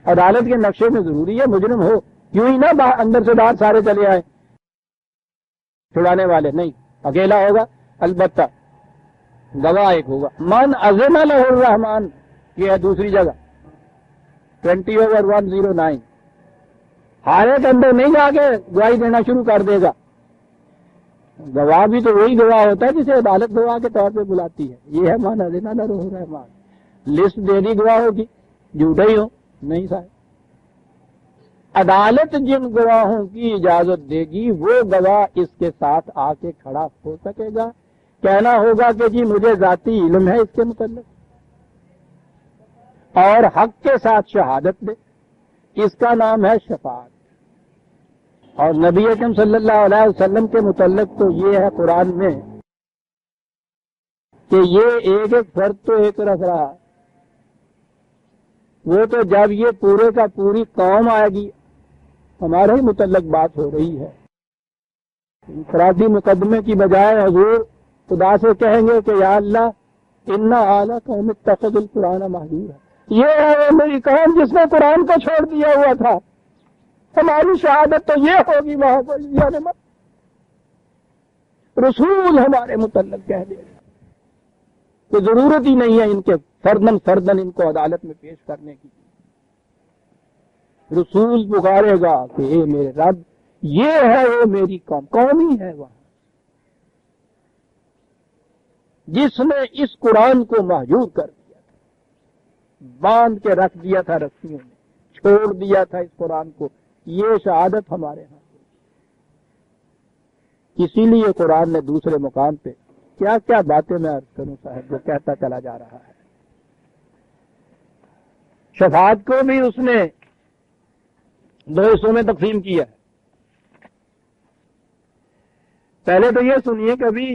عدالت کے نقشے میں ضروری ہے مجرم ہو، کیوں ہی نہ اندر سے باہر سارے چلے آئے، چھڑانے والے نہیں، اکیلا ہوگا، البتہ گواہ ایک ہوگا۔ من عزم لہ الرحمن، یہ ہے دوسری جگہ 20/109۔ ہارے کے اندر نہیں جا کے گواہی دینا شروع کر دے گا، گواہ بھی تو وہی گواہ ہوتا ہے جسے عدالت گواہ کے طور پہ بلاتی ہے، یہ ہے من عزم لہ الرحمن۔ لسٹ دے دی گواہوں کی، جھوٹے ہی ہو نہیں صاحب۔ عدالت جن گواہوں کی اجازت دے گی وہ گواہ اس کے ساتھ آ کے کھڑا ہو سکے گا، کہنا ہوگا کہ جی مجھے ذاتی علم ہے اس کے متعلق، اور حق کے ساتھ شہادت دے، اس کا نام ہے شفاعت۔ اور نبی اکرم صلی اللہ علیہ وسلم کے متعلق تو یہ ہے قرآن میں کہ یہ ایک ایک فرد تو ایک طرف رہا، وہ تو جب یہ پورے کا پوری قوم آئے گی ہمارے ہی متعلق بات ہو رہی ہے، انفرادی مقدمے کی بجائے حضور خدا سے کہیں گے کہ یا اللہ انا اعلی قوم اتخذ القرآن مہجورا، یہ ہے وہ میری قوم جس نے قرآن کو چھوڑ دیا ہوا تھا، ہماری شہادت تو یہ ہوگی وہاں پر رسول ہمارے متعلق کہہ دے تو ضرورت ہی نہیں ہے ان کے فردن ان کو عدالت میں پیش کرنے کی۔ رسول پکارے گا کہ اے میرے رب یہ ہے وہ میری قوم ہی ہے وہاں جس نے اس قرآن کو مہجور کر دیا تھا، باندھ کے رکھ دیا تھا رسیوں میں، چھوڑ دیا تھا اس قرآن کو۔ یہ شہادت ہمارے ہاں، اسی لیے قرآن نے دوسرے مقام پہ کیا کیا باتیں میں عرض کروں صاحب جو کہتا چلا جا رہا ہے۔ شفاعت کو بھی اس نے دو حصوں میں تقسیم کیا ہے۔ پہلے تو یہ سنیے، کبھی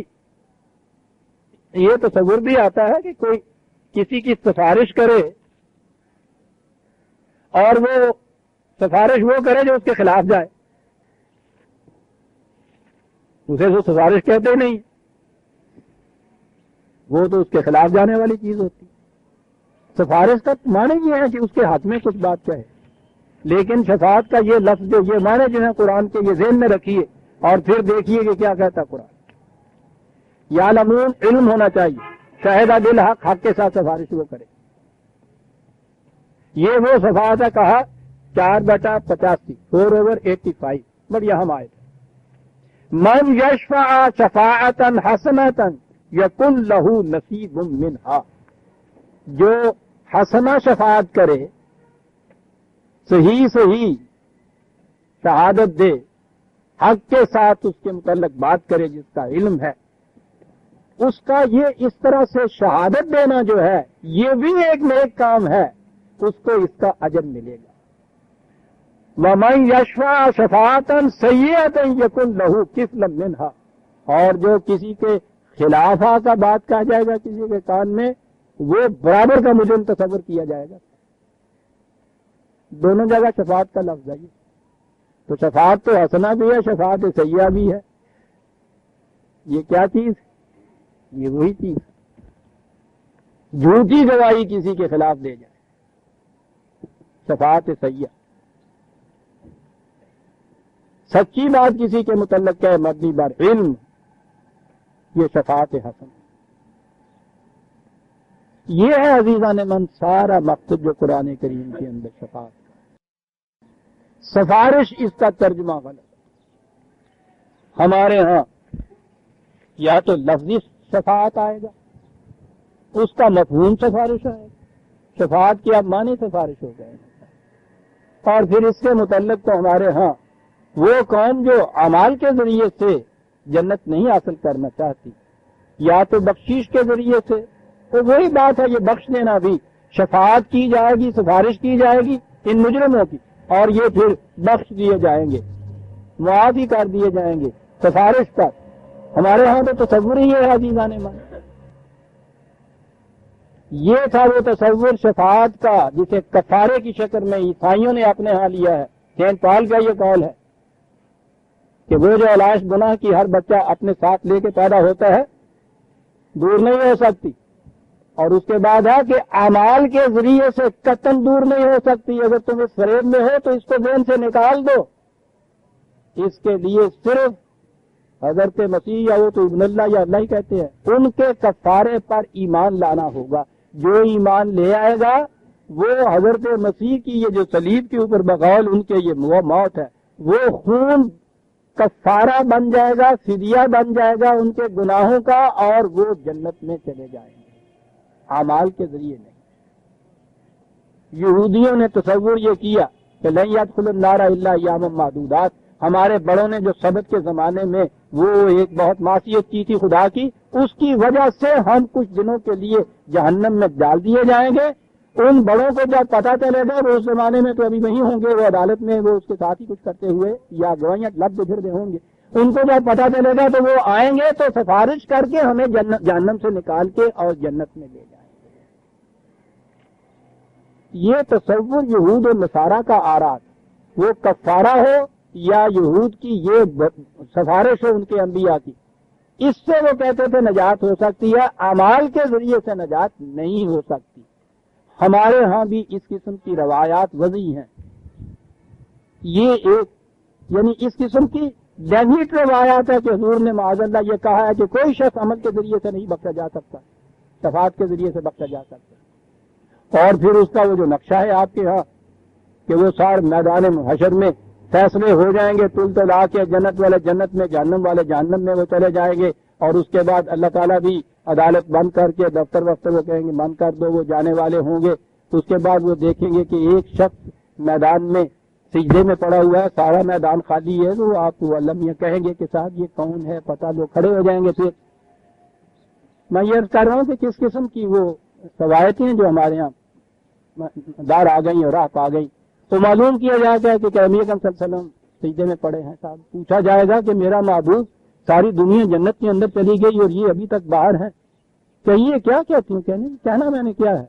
یہ تصور بھی آتا ہے کہ کوئی کسی کی سفارش کرے اور وہ سفارش وہ کرے جو اس کے خلاف جائے، اسے تو سفارش کہتے نہیں، وہ تو اس کے خلاف جانے والی چیز ہوتی۔ سفارش کا معنی یہ ہے کہ اس کے ہاتھ میں کچھ بات کہے، لیکن شفاعت کا یہ لفظ جو یہ معنی جو ہے قرآن کے یہ ذہن میں رکھیے اور پھر دیکھیے کہ کیا کہتا قرآن۔ یعلمون علم ہونا چاہیے، شاہدہ دل حق، حق کے ساتھ سفارش وہ کرے۔ یہ وہ شفاعت ہے، کہا 4/85 4/85 بڑی اہم آیت ہے۔ من یشفع شفاعتا حسنتا یکن لہ نصیب منہا، جو حسنہ شفاعت کرے، صحیح شہادت دے، حق کے ساتھ اس کے متعلق بات کرے جس کا علم ہے، اس کا یہ اس طرح سے شہادت دینا جو ہے یہ بھی ایک نیک کام ہے، اس کو اس کا اجر ملے گا۔ وَمَن يَشْفَعْ شَفَاعَةً سَيِّئَةً يَكُنْ لَهُ كِفْلٌ مِّنْهَا، اور جو کسی کے خلاف کا بات کہا جائے گا کسی کے کان میں، وہ برابر کا مجرم تصور کیا جائے گا۔ دونوں جگہ شفاعت کا لفظ ہے، تو شفاعت تو حسنہ بھی ہے، شفاعت سیئہ بھی ہے۔ یہ کیا چیز؟ یہ وہی چیز، جھوٹی گواہی کسی کے خلاف دے جائے، شفاعت سیئہ۔ سچی بات کسی کے متعلق ہے مبنی بر علم، یہ شفاعت حسن۔ یہ ہے عزیزان من سارا مقصد جو قرآن کریم کے اندر شفاعت کا۔ سفارش اس کا ترجمہ غلط، ہمارے ہاں یا تو لفظی شفاعت آئے گا، اس کا مفہوم سفارش آئے گا، شفاعت کی اب معنی سفارش ہو گئے، اور پھر اس کے متعلق تو ہمارے ہاں وہ قوم جو اعمال کے ذریعے سے جنت نہیں حاصل کرنا چاہتی، یا تو بخشش کے ذریعے سے، تو وہی بات ہے، یہ بخش دینا بھی شفاعت کی جائے گی، سفارش کی جائے گی ان مجرموں کی، اور یہ پھر بخش دیے جائیں گے، معافی کر دیے جائیں گے سفارش پر۔ ہمارے ہاں تو تصور ہی ہے عزیزان من، یہ تھا وہ تصور شفاعت کا جسے کفارے کی شکل میں عیسائیوں نے اپنے ہاں لیا ہے۔ سینٹ پال کا یہ قول ہے کہ وہ جو الاش گناہ کی ہر بچہ اپنے ساتھ لے کے پیدا ہوتا ہے دور نہیں ہو سکتی، اور اس کے بعد ہے کہ اعمال کے ذریعے سے قطعاً دور نہیں ہو سکتی۔ اگر تم اس فریب میں ہو تو اس کو ذہن سے نکال دو۔ اس کے لیے صرف حضرت مسیح یا وہ تو ابن اللہ یا اللہ ہی کہتے ہیں، ان کے کفارے پر ایمان لانا ہوگا۔ جو ایمان لے آئے گا وہ حضرت مسیح کی یہ جو صلیب کے اوپر بغول ان کے یہ موت ہے، وہ خون کفارہ بن جائے گا، فدیہ بن جائے گا ان کے گناہوں کا، اور وہ جنت میں چلے جائیں گے، اعمال کے ذریعے نہیں۔ یہودیوں نے تصور یہ کیا کہ لن يدخل النار الا ایاما معدودات، ہمارے بڑوں نے جو سبت کے زمانے میں وہ ایک بہت معصیت کی تھی خدا کی، اس کی وجہ سے ہم کچھ دنوں کے لیے جہنم میں ڈال دیے جائیں گے۔ ان بڑوں کو جب پتہ چلے گا، وہ اس زمانے میں تو ابھی وہیں ہوں گے، وہ عدالت میں وہ اس کے ساتھ ہی کچھ کرتے ہوئے یا گوائیاں لب پھر دے ہوں گے، ان کو جب پتہ چلے گا تو وہ آئیں گے تو سفارش کر کے ہمیں جہنم سے نکال کے اور جنت میں لے جائیں گے۔ یہ تصور یہود و نصارہ کا آ رہا تھا، وہ کفارہ ہو یا یہود کی یہ سفارش ہو ان کے انبیاء کی، اس سے وہ کہتے تھے نجات ہو سکتی ہے، اعمال کے ذریعے سے نجات نہیں ہو سکتی۔ ہمارے ہاں بھی اس قسم کی روایات وضع ہیں، یہ ایک یعنی اس قسم کی ڈیویٹ روایات ہے کہ حضور نے معاذ اللہ یہ کہا ہے کہ کوئی شخص عمل کے ذریعے سے نہیں بخشا جا سکتا، شفاعت کے ذریعے سے بخشا جا سکتا۔ اور پھر اس کا وہ جو نقشہ ہے آپ کے ہاں کہ وہ سار میدان حشر میں فیصلے ہو جائیں گے، تل آ کے جنت والے جنت میں، جہنم والے جہنم میں وہ چلے جائیں گے، اور اس کے بعد اللہ تعالیٰ بھی عدالت بند کر کے دفتر وہ کہیں گے بند کر دو، وہ جانے والے ہوں گے۔ اس کے بعد وہ دیکھیں گے کہ ایک شخص میدان میں سجدے میں پڑا ہوا ہے، سارا میدان خالی ہے، تو آپ کو علم یہ کہیں گے کہ صاحب یہ کون ہے، پتہ لو، کھڑے ہو جائیں گے۔ پھر میں یہ عرض کر رہا ہوں کہ کس قسم کی وہ روایتیں جو ہمارے یہاں دار آ گئی اور راہ آ گئی، تو معلوم کیا جاتا ہے کہ نبی اکرم صلی اللہ علیہ وسلم سجدے میں پڑے ہیں صاحب، پوچھا جائے گا کہ میرا معبود ساری دنیا جنت کے اندر چلی گئی اور یہ ابھی تک باہر ہے، کہیے کیا کہتی ہوں؟ کہنا میں نے کیا ہے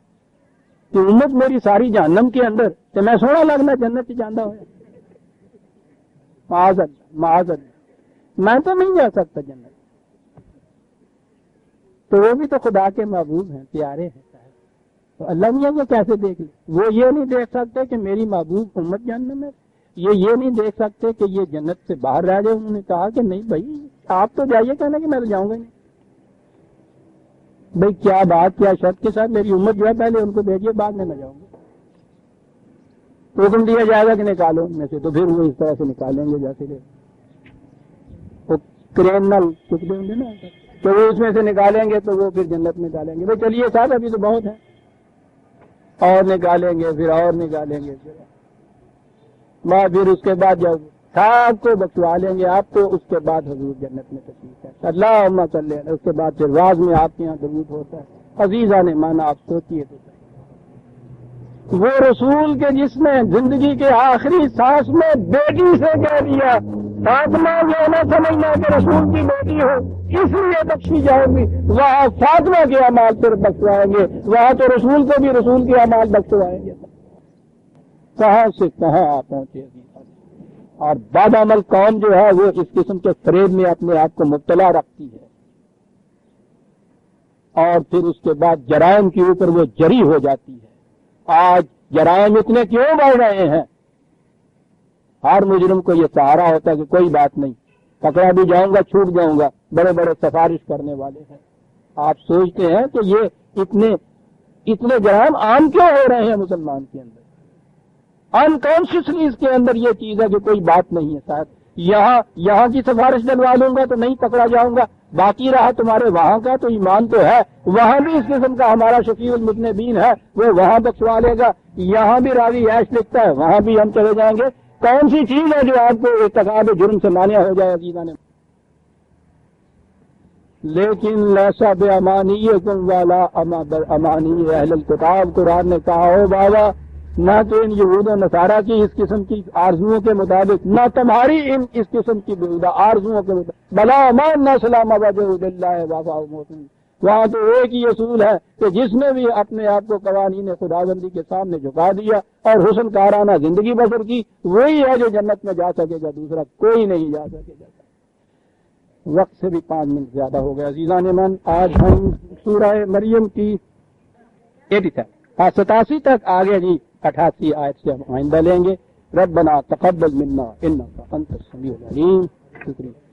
کہ امت میری ساری جہنم کے اندر، تو میں سونا لگنا جنت جاندہ ہوا، معاذ اللہ میں تو نہیں جا سکتا جنت۔ تو وہ بھی تو خدا کے محبوب ہیں، پیارے ہیں، تو اللہ میاں کو کیسے دیکھ لے؟ وہ یہ نہیں دیکھ سکتے کہ میری محبوب امت جہنم ہے، یہ نہیں دیکھ سکتے کہ یہ جنت سے باہر رہ جائے۔ انہوں نے کہا کہ نہیں بھائی آپ تو جائیے، کہنا کہ میں تو جاؤں گا نہیں۔ بھائی کیا بات، کیا شرط کے ساتھ میری امت جو ہے پہلے ان کو بھیجیے، بعد میں میں جاؤں گا۔ حکم دیا جائے گا کہ نکالو ان میں سے، تو پھر وہ اس طرح سے نکالیں گے جیسے کہ وہ کرینل ٹکڑے ہوں گے نا، تو وہ اس میں سے نکالیں گے تو وہ پھر جنت میں ڈالیں گے۔ بھائی چلیے صاحب ابھی تو بہت ہے، اور نکالیں گے، پھر اور نکالیں گے، پھر اس کے بعد جب سب کو بخشوا لیں گے آپ، تو اس کے بعد حضور جنت میں تشریف ہے، اللہم صلی اللہ۔ اس کے بعد پھر راز میں آپ کے یہاں درود ہوتا ہے۔ عزیزان ایمان آپ سوچیے تو وہ رسول کے جس نے زندگی کے آخری سانس میں بیٹی سے کہہ دیا فاطمہ یہ نہ سمجھنا کہ رسول کی بیٹی ہو اس لیے بخشی جائے گی، وہاں فاطمہ کے اعمال پھر بخشوائیں گے، وہاں تو رسول کو بھی رسول کے اعمال بخشوائیں گے۔ کہاں سے کہاں آپ پہنچے گی، اور بد عمل قوم جو ہے وہ اس قسم کے فریب میں اپنے آپ کو مبتلا رکھتی ہے، اور پھر اس کے بعد جرائم کے اوپر وہ جری ہو جاتی ہے۔ آج جرائم اتنے کیوں بڑھ رہے ہیں؟ ہر مجرم کو یہ سہارا ہوتا ہے کہ کوئی بات نہیں، پکڑا بھی جاؤں گا، چھوٹ جاؤں گا، بڑے بڑے سفارش کرنے والے ہیں۔ آپ سوچتے ہیں کہ یہ اتنے جرائم عام کیوں ہو رہے ہیں مسلمان کے اندر؟ انکانشیسلی اس کے اندر یہ چیز ہے کہ کوئی بات نہیں ہے، شاید یہاں کی سفارش ڈلوا لوں گا تو نہیں پکڑا جاؤں گا، باقی رہا تمہارے وہاں کا تو ایمان تو ہے، وہاں بھی اس قسم کا ہمارا شفیع المذنبین ہے، وہ وہاں بخشوا لے گا، یہاں بھی راوی عیش لکھتا ہے، وہاں بھی ہم چلے جائیں گے۔ کون سی چیز ہے جو آپ کو ارتکاب جرم سے مانع ہو جائے عزیزان؟ لیکن لیسا بامانیکم والا امانی اہل الکتاب، قرآن نے کہا ہو بابا نہ تو ان یہود و نصارہ کی اس قسم کی آرزوؤں کے مطابق، نہ تمہاری اس قسم کی بےہودہ آرزوؤں کے مطابق، بلا امان نہ سلام وجہ اللہ وفا موسم۔ وہاں تو ایک ہی اصول ہے کہ جس نے بھی اپنے آپ کو قوانین خداوندی کے سامنے جھکا دیا اور حسن کارانہ زندگی بسر کی، وہی ہے جو جنت میں جا سکے گا، دوسرا کوئی نہیں جا سکے گا۔ وقت سے بھی 5 منٹ زیادہ ہو گیا عزیزان من۔ آج ہم سورہ مریم کی 87 تک آگے جی 88 آیت سے ہم آئندہ لیں گے۔ ربنا تقبل منا انک انت السمیع العلیم۔ شکریہ۔